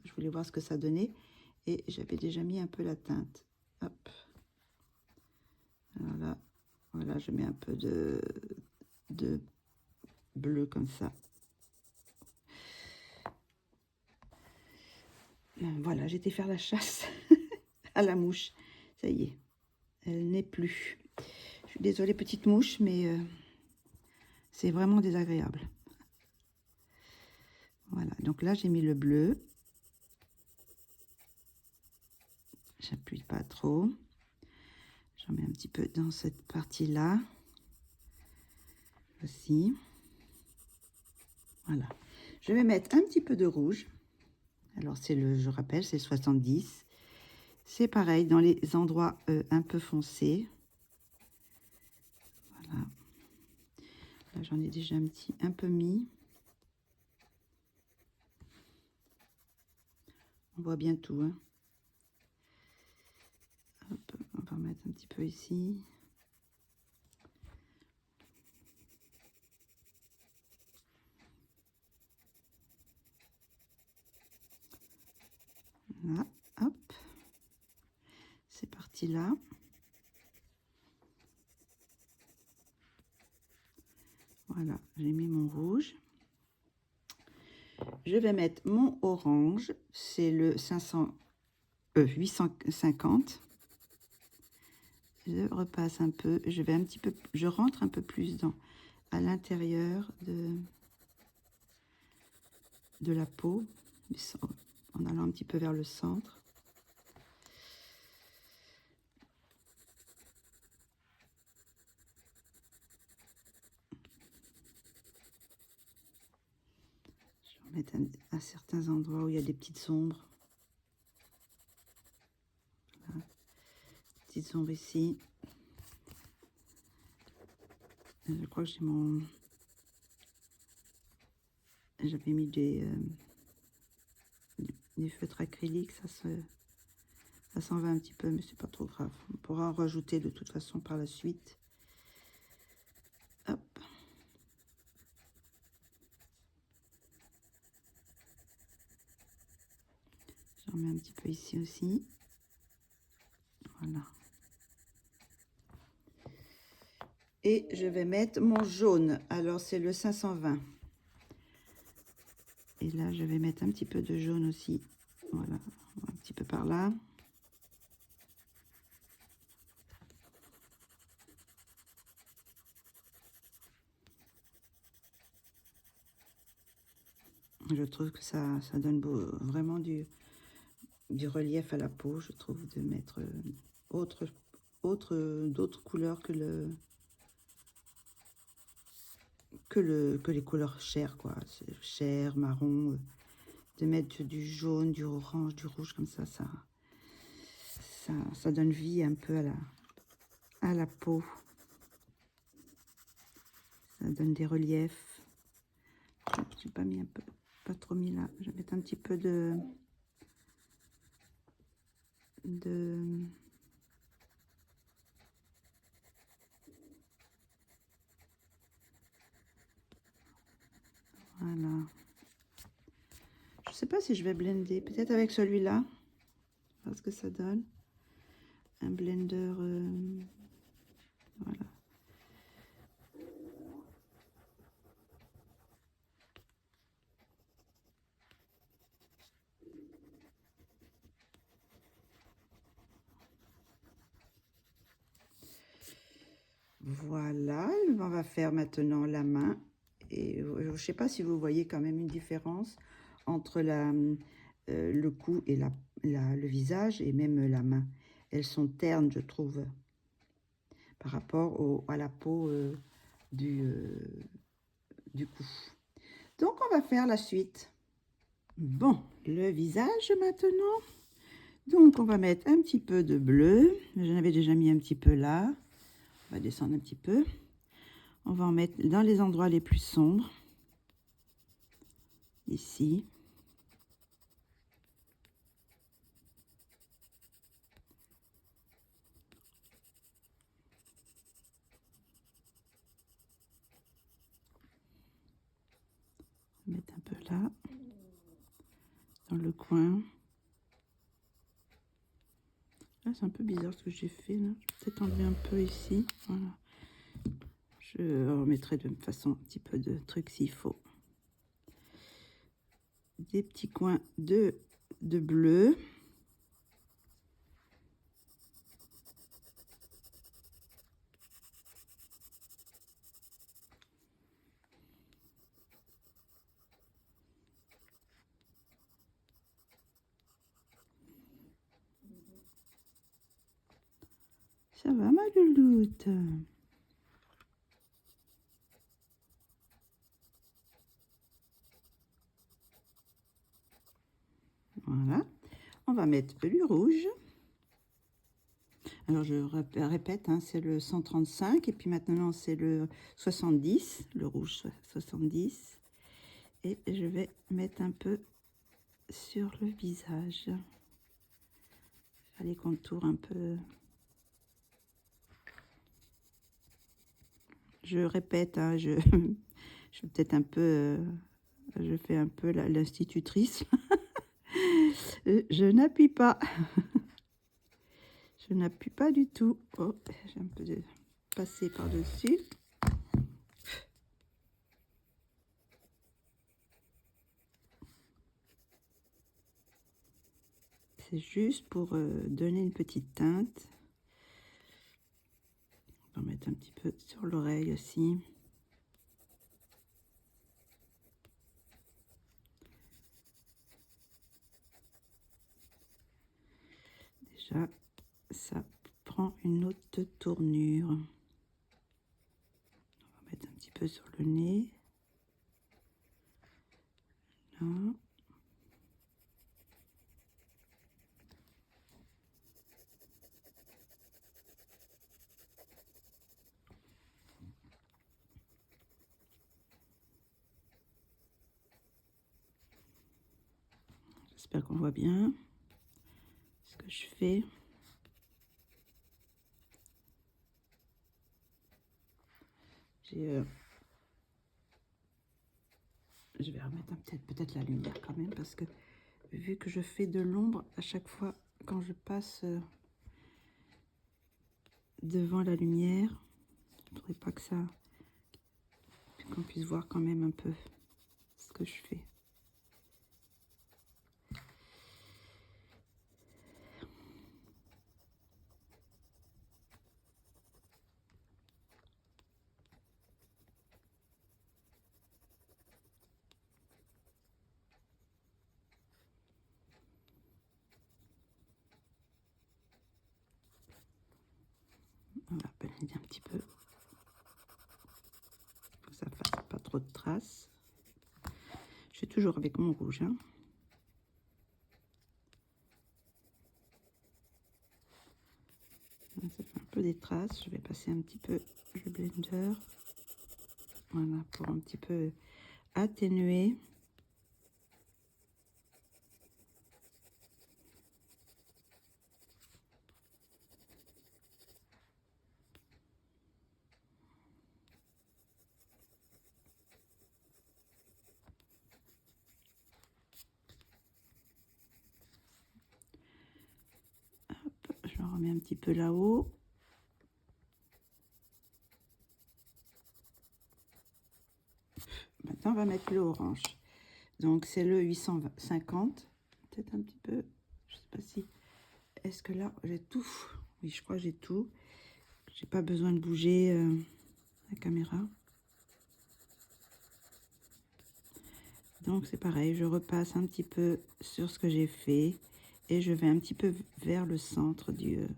Je voulais voir ce que ça donnait. Et j'avais déjà mis un peu la teinte. Hop. Alors là, voilà, je mets un peu de bleu comme ça. Voilà, j'ai été faire la chasse à la mouche. Ça y est, elle n'est plus. Je suis désolée, petite mouche, mais c'est vraiment désagréable. Voilà, donc là, j'ai mis le bleu. J'appuie pas trop. J'en mets un petit peu dans cette partie-là. Aussi. Voilà. Je vais mettre un petit peu de rouge. Alors, c'est je rappelle, c'est 70. C'est pareil dans les endroits un peu foncés. Voilà. Là, j'en ai déjà un peu mis. On voit bien tout, hein. Hop, on va mettre un petit peu ici. Là, hop. C'est parti là. Voilà, j'ai mis mon rouge. Je vais mettre mon orange, c'est le 850. Je repasse un peu, je vais un petit peu, je rentre un peu plus à l'intérieur de la peau, en allant un petit peu vers le centre. Je vais mettre à certains endroits où il y a des petites ombres. Voilà. Petites ombres ici. Je crois que j'ai j'avais mis des feutres acryliques, ça s'en va un petit peu, mais c'est pas trop grave. On pourra en rajouter de toute façon par la suite. Hop. J'en mets un petit peu ici aussi. Voilà. Et je vais mettre mon jaune. Alors, c'est le 520. Et là, je vais mettre un petit peu de jaune aussi. Voilà, un petit peu par là. Je trouve que ça donne vraiment du relief à la peau, je trouve, de mettre d'autres couleurs que les couleurs chères, quoi. Chair, marron, de mettre du jaune, du orange, du rouge, comme ça donne vie un peu à la peau. Ça donne des reliefs. Je n'ai pas mis pas trop mis là. Je vais mettre un petit peu voilà. Je sais pas si je vais blender. Peut-être avec celui-là. Voir ce que ça donne. Un blender. Voilà. Voilà, on va faire maintenant la main. Et je ne sais pas si vous voyez quand même une différence entre le cou et le visage et même la main. Elles sont ternes, je trouve, par rapport à la peau du cou. Donc, on va faire la suite. Bon, le visage maintenant. Donc, on va mettre un petit peu de bleu. J'en avais déjà mis un petit peu là. On va descendre un petit peu. On va en mettre dans les endroits les plus sombres. Ici. Mettre un peu là. Dans le coin. Ah, c'est un peu bizarre ce que j'ai fait là. Je vais peut-être enlever un peu ici. Voilà. Je remettrai de toute façon un petit peu de trucs s'il faut. Des petits coins de bleu. Ça va ma louloute? Voilà. On va mettre du rouge. Alors je répète, hein, c'est le 135 et puis maintenant c'est le 70, le rouge 70. Et je vais mettre un peu sur le visage. Faire les contours un peu. Je répète, hein, je suis peut-être un peu, je fais un peu l'institutrice. Je n'appuie pas. Je n'appuie pas du tout. Oh, j'ai un peu de passé par-dessus. C'est juste pour donner une petite teinte. On va mettre un petit peu sur l'oreille aussi. Déjà, ça prend une autre tournure. On va mettre un petit peu sur le nez. Là. J'espère qu'on voit bien ce que je fais. Je vais remettre peut-être la lumière quand même parce que vu que je fais de l'ombre à chaque fois quand je passe devant la lumière, je ne voudrais pas que ça, qu'on puisse voir quand même un peu ce que je fais. On va balayer un petit peu pour que ça fasse pas trop de traces. Je suis toujours avec mon rouge, hein. Ça fait un peu des traces. Je vais passer un petit peu le blender, voilà, pour un petit peu atténuer. Hop, je le remets un petit peu là-haut. Maintenant, on va mettre le orange. Donc, c'est le 850. Peut-être un petit peu. Je sais pas si... Est-ce que là, j'ai tout? Oui, je crois que j'ai tout. J'ai pas besoin de bouger la caméra. Donc, c'est pareil. Je repasse un petit peu sur ce que j'ai fait. Et je vais un petit peu vers le centre du...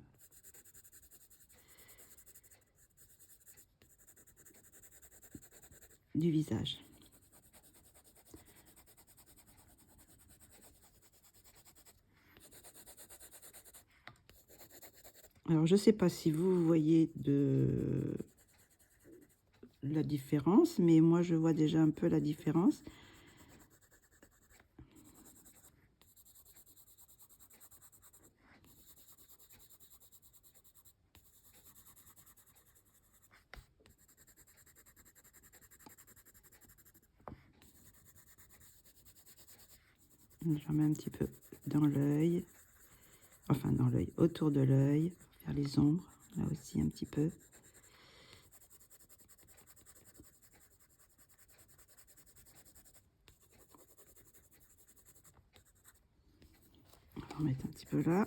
du visage. Alors, je ne sais pas si vous voyez la différence, mais moi, je vois déjà un peu la différence. J'en mets un petit peu dans l'œil, enfin dans l'œil, autour de l'œil, faire les ombres, là aussi un petit peu. On va en mettre un petit peu là.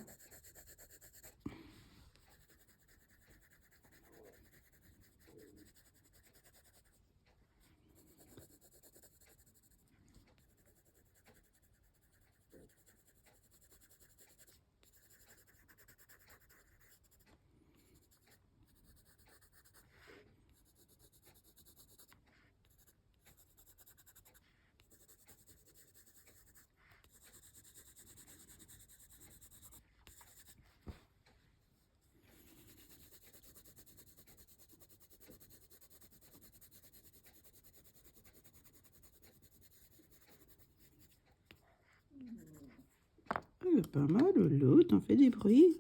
Pas mal, Lolo, t'en fais des bruits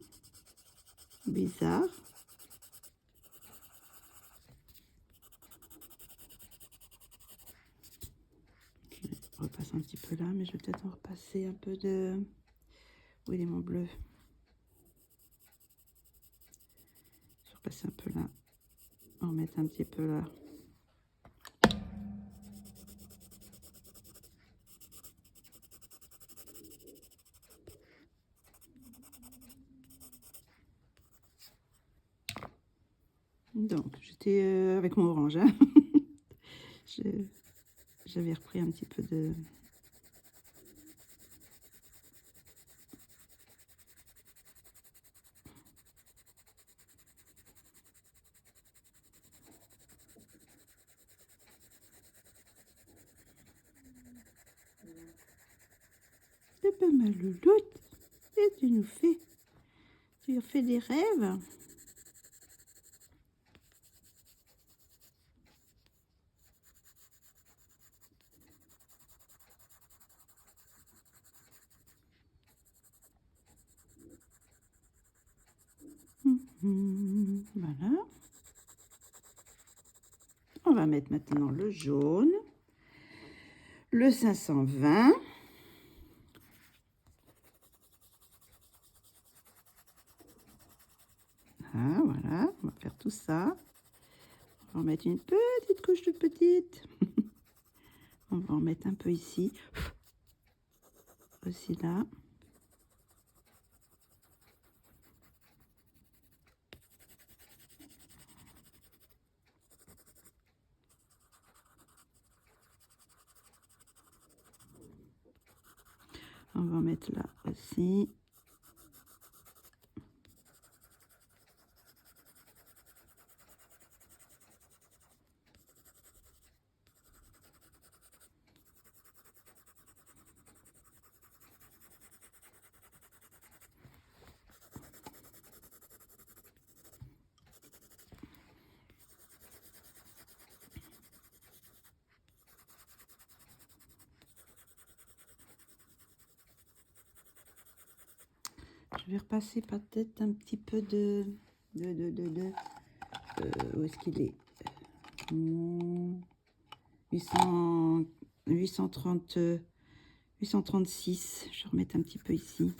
bizarres. Je repasse un petit peu là, mais je vais peut-être en repasser un peu de... Où il est mon bleu? Je vais repasser un peu là. On va mettre un petit peu là. Donc, j'étais avec mon orange. Hein. J'avais repris un petit peu de... C'est pas mal, Louloute. Et tu nous fais... Tu fais des rêves. Voilà. On va mettre maintenant le jaune. Le 520. Ah, voilà, on va faire tout ça. On va en mettre une petite couche toute petite. On va en mettre un peu ici. Aussi là. On va en mettre là aussi. Je vais repasser peut-être un petit peu de où est-ce qu'il est, 800, 830, 836. Je vais remettre un petit peu ici.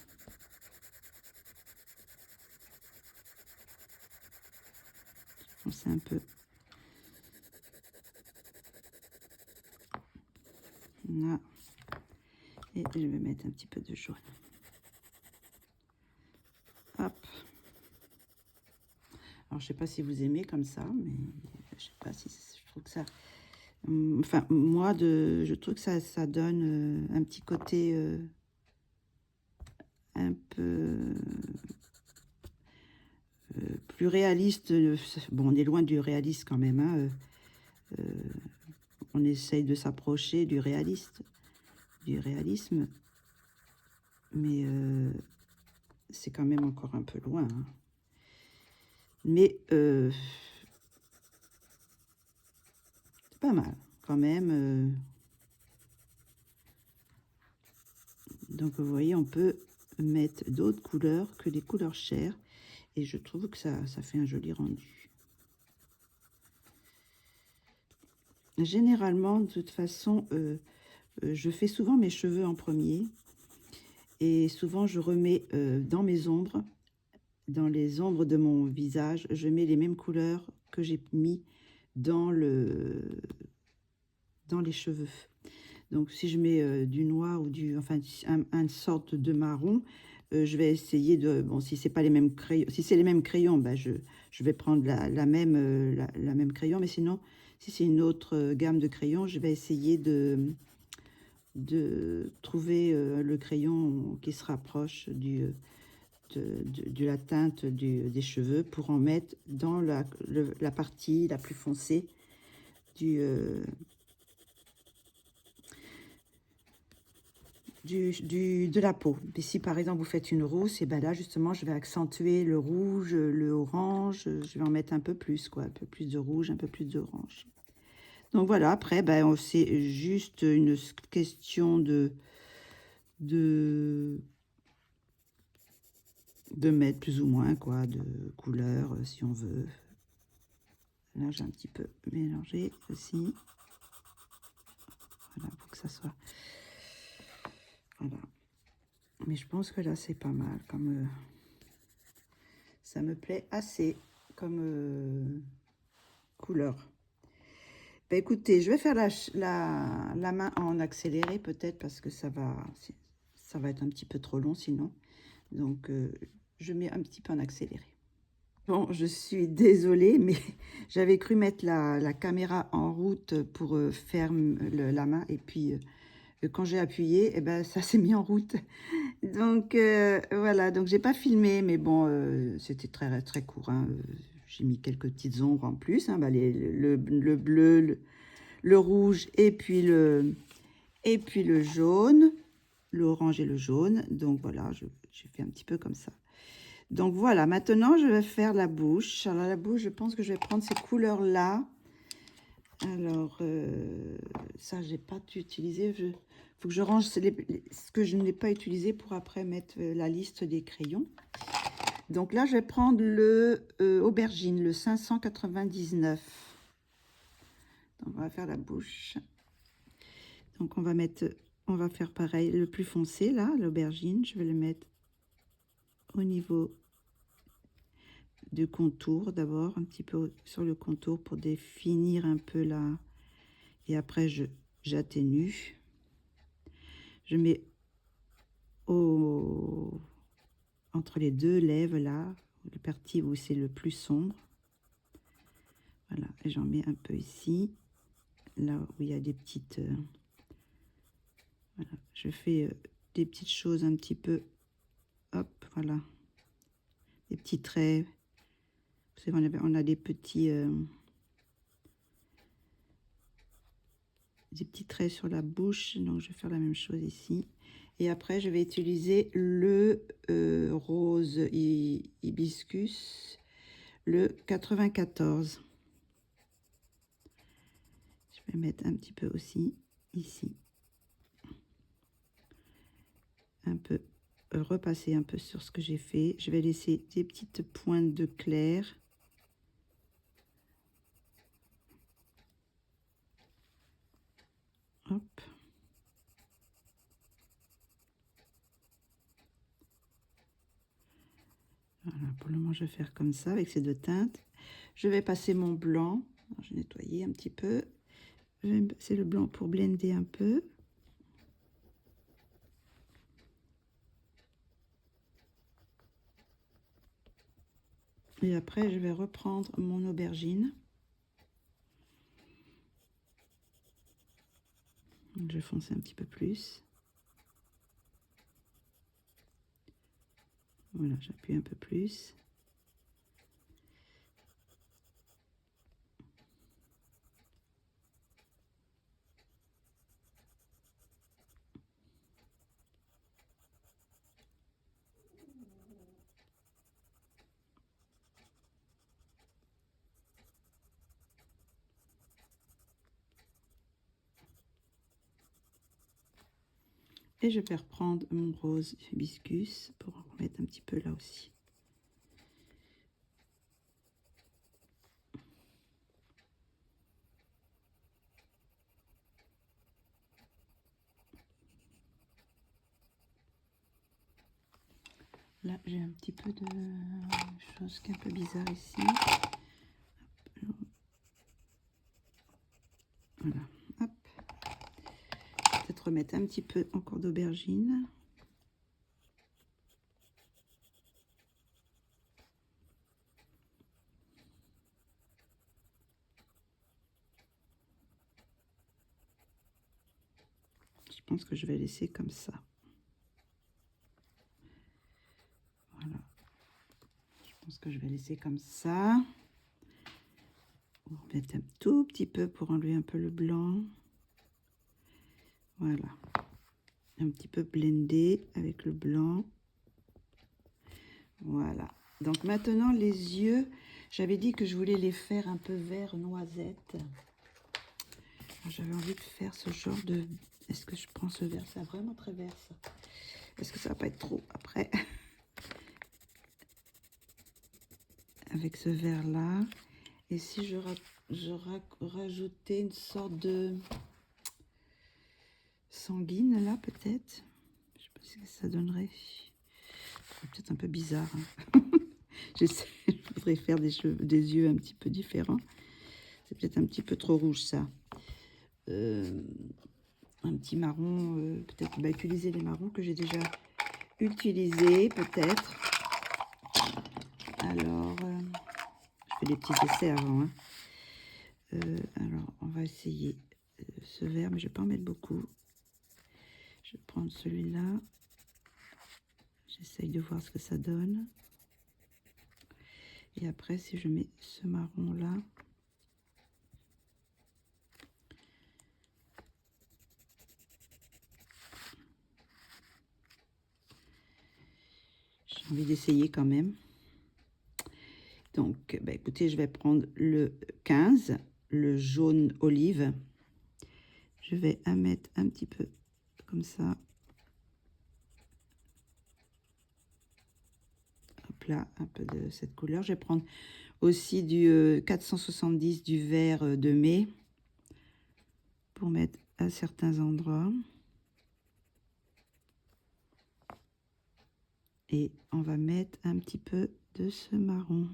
C'est un peu. Là. Et je vais mettre un petit peu de jaune. Hop. Alors, je sais pas si vous aimez comme ça, mais je sais pas si je trouve que ça... Enfin, moi, je trouve que ça donne un petit côté un peu plus réaliste. Bon, on est loin du réaliste quand même, hein, on essaye de s'approcher du réalisme, mais c'est quand même encore un peu loin, hein. Mais c'est pas mal quand même. Donc vous voyez, on peut mettre d'autres couleurs que les couleurs chères, et je trouve que ça fait un joli rendu. Généralement, de toute façon, je fais souvent mes cheveux en premier, et souvent je remets dans mes ombres, dans les ombres de mon visage, je mets les mêmes couleurs que j'ai mis dans les cheveux. Donc si je mets du noir ou enfin une sorte de marron, je vais essayer de, bon, si c'est pas les mêmes crayons, si c'est les mêmes crayons, ben je vais prendre la même crayon, mais sinon si c'est une autre gamme de crayons, je vais essayer de trouver le crayon qui se rapproche de la teinte des cheveux, pour en mettre dans la partie la plus foncée de la peau. Et si par exemple vous faites une rousse, et ben là justement je vais accentuer le rouge, le orange, je vais en mettre un peu plus, quoi, un peu plus de rouge, un peu plus d'orange. Donc voilà, après ben c'est juste une question de mettre plus ou moins, quoi, de couleurs si on veut. Là j'ai un petit peu mélangé aussi, voilà, pour que ça soit, voilà. Mais je pense que là c'est pas mal, comme ça me plaît assez comme couleur. Ben écoutez, je vais faire la main en accéléré peut-être, parce que ça va être un petit peu trop long sinon. Donc je mets un petit peu en accéléré. Bon, je suis désolée, mais j'avais cru mettre la caméra en route pour faire la main, et puis quand j'ai appuyé, eh ben ça s'est mis en route. Donc voilà, donc j'ai pas filmé, mais bon, c'était très très court, hein. J'ai mis quelques petites ombres en plus, hein, bah, le bleu, le rouge, et puis le jaune, l'orange et le jaune. Donc voilà, j'ai fait un petit peu comme ça. Donc voilà, maintenant je vais faire la bouche. Alors la bouche, je pense que je vais prendre ces couleurs là. Alors ça j'ai pas utilisé, faut que je range ce que je n'ai pas utilisé pour après mettre la liste des crayons. Donc là je vais prendre le aubergine, le 599. Donc on va faire la bouche. Donc on va faire pareil, le plus foncé là, l'aubergine, je vais le mettre au niveau du contour d'abord, un petit peu sur le contour pour définir un peu là, et après j'atténue. Je mets entre les deux lèvres là, le parti où c'est le plus sombre. Voilà, et j'en mets un peu ici, là où il y a des petites... voilà, je fais des petites choses un petit peu, hop, voilà, des petits traits. Vous savez, on a des petits traits sur la bouche, donc je vais faire la même chose ici. Et après, je vais utiliser le rose hibiscus, le 94. Je vais mettre un petit peu aussi ici. Un peu, repasser un peu sur ce que j'ai fait. Je vais laisser des petites pointes de clair. Hop. Voilà, pour le moment, je vais faire comme ça avec ces deux teintes. Je vais passer mon blanc. Alors, je vais nettoyer un petit peu. Je vais passer le blanc pour blender un peu. Et après, je vais reprendre mon aubergine. Je vais foncer un petit peu plus. Voilà, j'appuie un peu plus. Et je vais reprendre mon rose hibiscus pour en mettre un petit peu là aussi. Là, j'ai un petit peu de chose qui est un peu bizarre ici. Voilà, hop. Peut-être remettre un petit peu encore d'aubergine. Je pense que je vais laisser comme ça. Voilà. Je pense que je vais laisser comme ça. On va mettre un tout petit peu pour enlever un peu le blanc. Voilà. Un petit peu blendé avec le blanc. Voilà. Donc maintenant, les yeux, j'avais dit que je voulais les faire un peu vert noisette. J'avais envie de faire ce genre de... Est-ce que je prends ce vert? C'est vraiment très vert, ça. Est-ce que ça va pas être trop après? Avec ce vert-là. Et si je rajoutais une sorte de sanguine, là, peut-être? Je sais pas ce que ça donnerait. C'est peut-être un peu bizarre. Hein. Je voudrais faire des yeux un petit peu différents. C'est peut-être un petit peu trop rouge, ça. Un petit marron, peut-être utiliser les marrons que j'ai déjà utilisés, peut-être. Alors, je fais des petits essais avant. Hein. Alors, on va essayer ce vert, mais je ne vais pas en mettre beaucoup. Je vais prendre celui-là. J'essaye de voir ce que ça donne. Et après, si je mets ce marron-là, j'ai envie d'essayer quand même. Donc, bah, écoutez, je vais prendre le 15, le jaune olive. Je vais en mettre un petit peu comme ça. Hop là, un peu de cette couleur. Je vais prendre aussi du 470 du vert de mai pour mettre à certains endroits. Et on va mettre un petit peu de ce marron.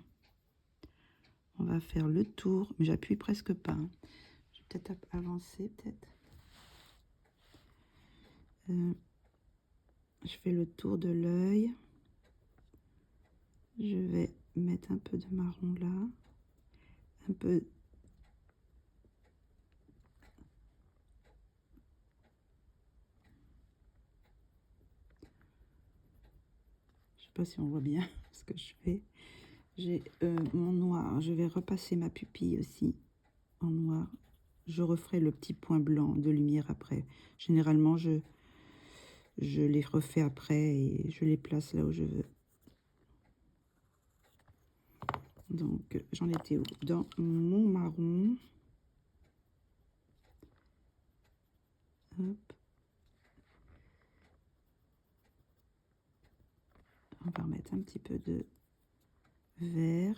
On va faire le tour, mais j'appuie presque pas. Hein. Je vais peut-être avancer, peut-être. Je fais le tour de l'œil. Je vais mettre un peu de marron là. Un peu. Je sais pas si on voit bien ce que je fais. J'ai mon noir. Je vais repasser ma pupille aussi en noir. Je referai le petit point blanc de lumière après. Généralement, je les refais après et je les place là où je veux. Donc, j'en étais où? Dans mon marron. Hop. On va remettre un petit peu de vert.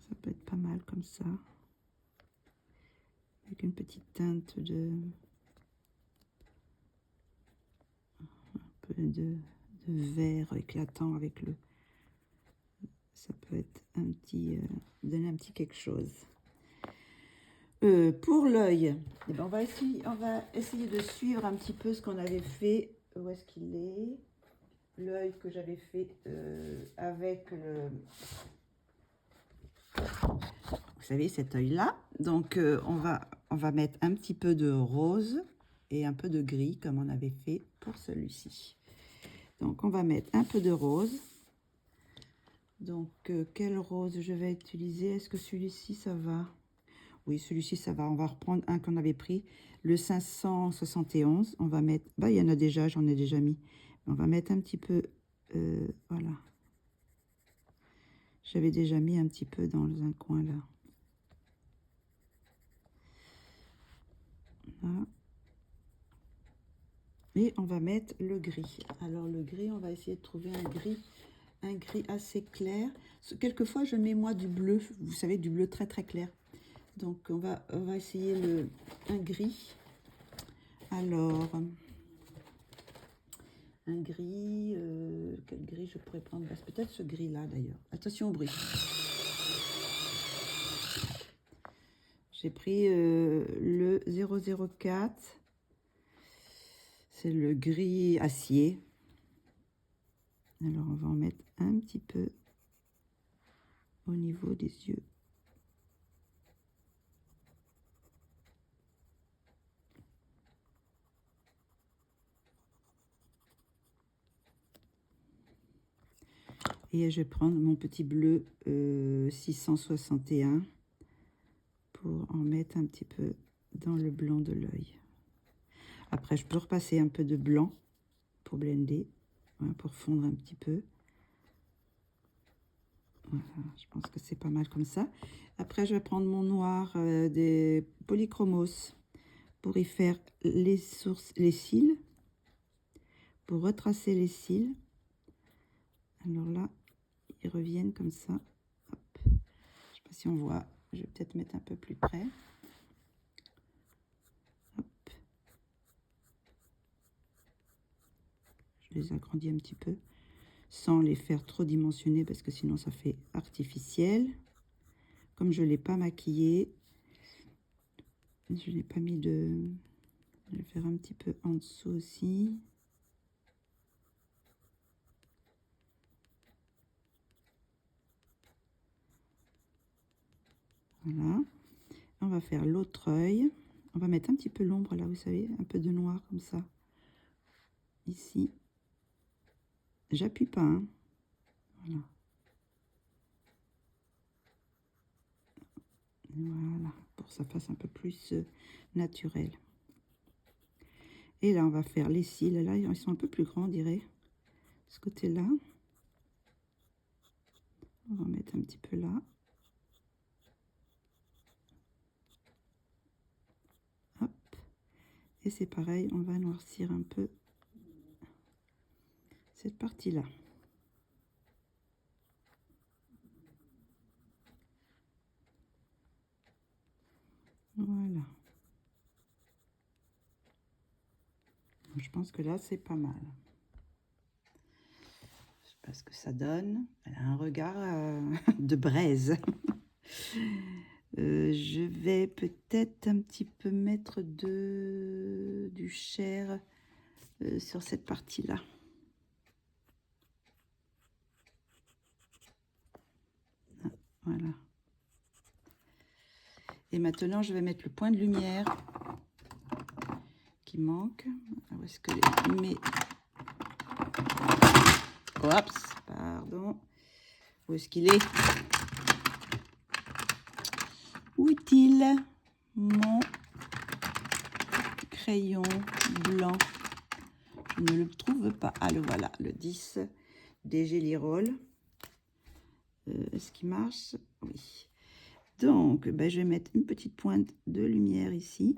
Ça peut être pas mal comme ça. Avec une petite teinte de... un peu de vert éclatant avec le... Ça peut être un petit... donner un petit quelque chose. Pour l'œil, eh ben on va essayer de suivre un petit peu ce qu'on avait fait. Où est-ce qu'il est? L'œil que j'avais fait avec le... Vous savez, cet œil-là. Donc, on va mettre un petit peu de rose et un peu de gris, comme on avait fait pour celui-ci. Donc, on va mettre un peu de rose. Donc, quel rose je vais utiliser? Est-ce que celui-ci, ça va? Oui, celui-ci, ça va. On va reprendre un qu'on avait pris, le 571. On va mettre... Bah, il y en a déjà, j'en ai déjà mis. On va mettre un petit peu... voilà. J'avais déjà mis un petit peu dans un coin là. Voilà. Et on va mettre le gris. Alors le gris, on va essayer de trouver un gris assez clair. Quelquefois, je mets moi du bleu, vous savez, du bleu très très clair. Donc on va essayer un gris. Alors, un gris, quel gris je pourrais prendre? Peut-être ce gris là d'ailleurs. Attention au bruit. J'ai pris le 004. C'est le gris acier. Alors on va en mettre un petit peu au niveau des yeux. Et je vais prendre mon petit bleu 661 pour en mettre un petit peu dans le blanc de l'œil. Après, je peux repasser un peu de blanc pour blender, voilà, pour fondre un petit peu. Voilà, je pense que c'est pas mal comme ça. Après, je vais prendre mon noir des Polychromos pour y faire les cils, pour retracer les cils. Alors là, ils reviennent comme ça. Hop. Je ne sais pas si on voit, je vais peut-être mettre un peu plus près. Hop. Je les agrandis un petit peu, sans les faire trop dimensionner, parce que sinon ça fait artificiel. Comme je ne l'ai pas maquillé, je n'ai pas mis de... Je vais faire un petit peu en dessous aussi. Voilà. On va faire l'autre œil. On va mettre un petit peu l'ombre là, vous savez, un peu de noir comme ça. Ici. J'appuie pas, hein. Voilà. Voilà, pour que ça fasse un peu plus naturel. Et là, on va faire les cils. Là, ils sont un peu plus grands, on dirait. Ce côté-là. On va mettre un petit peu là. Hop. Et c'est pareil, on va noircir un peu cette partie-là. Voilà. Je pense que là, c'est pas mal. Je sais pas ce que ça donne. Elle a un regard de braise. Je vais peut-être un petit peu mettre du chair sur cette partie-là. Ah, voilà. Et maintenant, je vais mettre le point de lumière qui manque. Où est-ce que les... Oups, pardon. Où est-ce qu'il est? Où est-il, mon crayon blanc? Je ne le trouve pas. Ah, le voilà, le 10 des Gelly Roll. Est-ce qu'il marche? Oui. Donc, ben, je vais mettre une petite pointe de lumière ici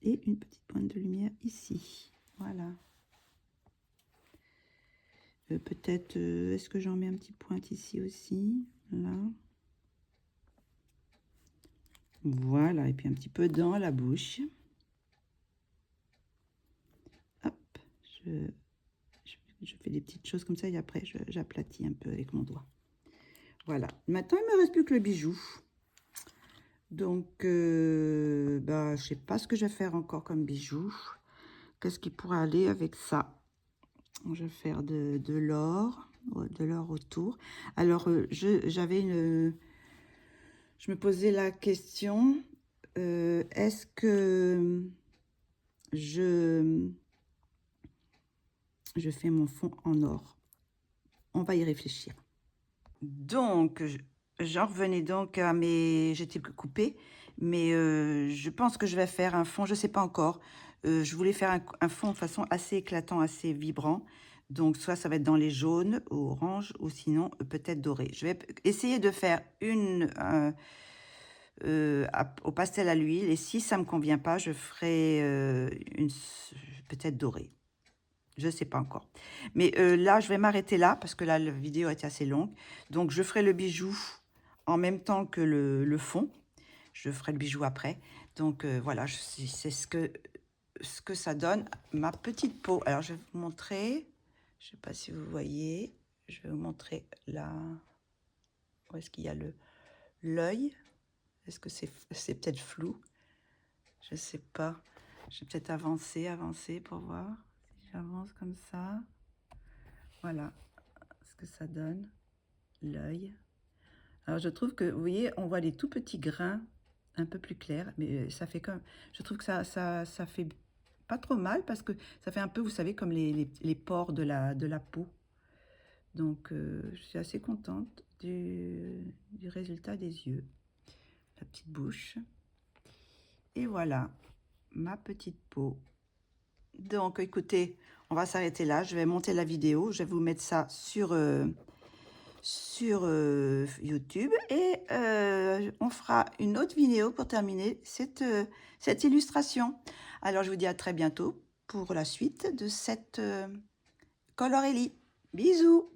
et une petite pointe de lumière ici. Voilà. Peut-être, est-ce que j'en mets un petit pointe ici aussi? Là. Voilà, et puis un petit peu dans la bouche. Hop, je fais des petites choses comme ça et après j'aplatis un peu avec mon doigt. Voilà, maintenant il ne me reste plus que le bijou. Donc, bah, je ne sais pas ce que je vais faire encore comme bijou. Qu'est-ce qui pourrait aller avec ça? Je vais faire de l'or autour. Alors, j'avais une... Je me posais la question, est-ce que je fais mon fond en or? On va y réfléchir. Donc, j'en revenais donc à mes... J'étais coupée, mais je pense que je vais faire un fond, je ne sais pas encore. Je voulais faire un fond de façon assez éclatant, assez vibrant. Donc, soit ça va être dans les jaunes, orange, ou sinon peut-être doré. Je vais essayer de faire une au pastel à l'huile. Et si ça ne me convient pas, je ferai une peut-être dorée. Je ne sais pas encore. Mais là, je vais m'arrêter là parce que là, la vidéo est assez longue. Donc, je ferai le bijou en même temps que le fond. Je ferai le bijou après. Donc, voilà, c'est ce que ça donne, ma petite peau. Alors, je vais vous montrer. Je ne sais pas si vous voyez. Je vais vous montrer là. Où est-ce qu'il y a l'œil? Est-ce que c'est peut-être flou? Je ne sais pas. Je vais peut-être avancer pour voir. Si j'avance comme ça. Voilà ce que ça donne. L'œil. Alors, je trouve que, vous voyez, on voit les tout petits grains un peu plus clairs. Mais ça fait comme... Je trouve que ça fait pas trop mal parce que ça fait un peu, vous savez, comme les pores de la peau. Donc, je suis assez contente du résultat des yeux. La petite bouche. Et voilà, ma petite peau. Donc, écoutez, on va s'arrêter là. Je vais monter la vidéo. Je vais vous mettre ça sur YouTube. Et on fera une autre vidéo pour terminer cette illustration. Alors, je vous dis à très bientôt pour la suite de cette colorélie. Bisous!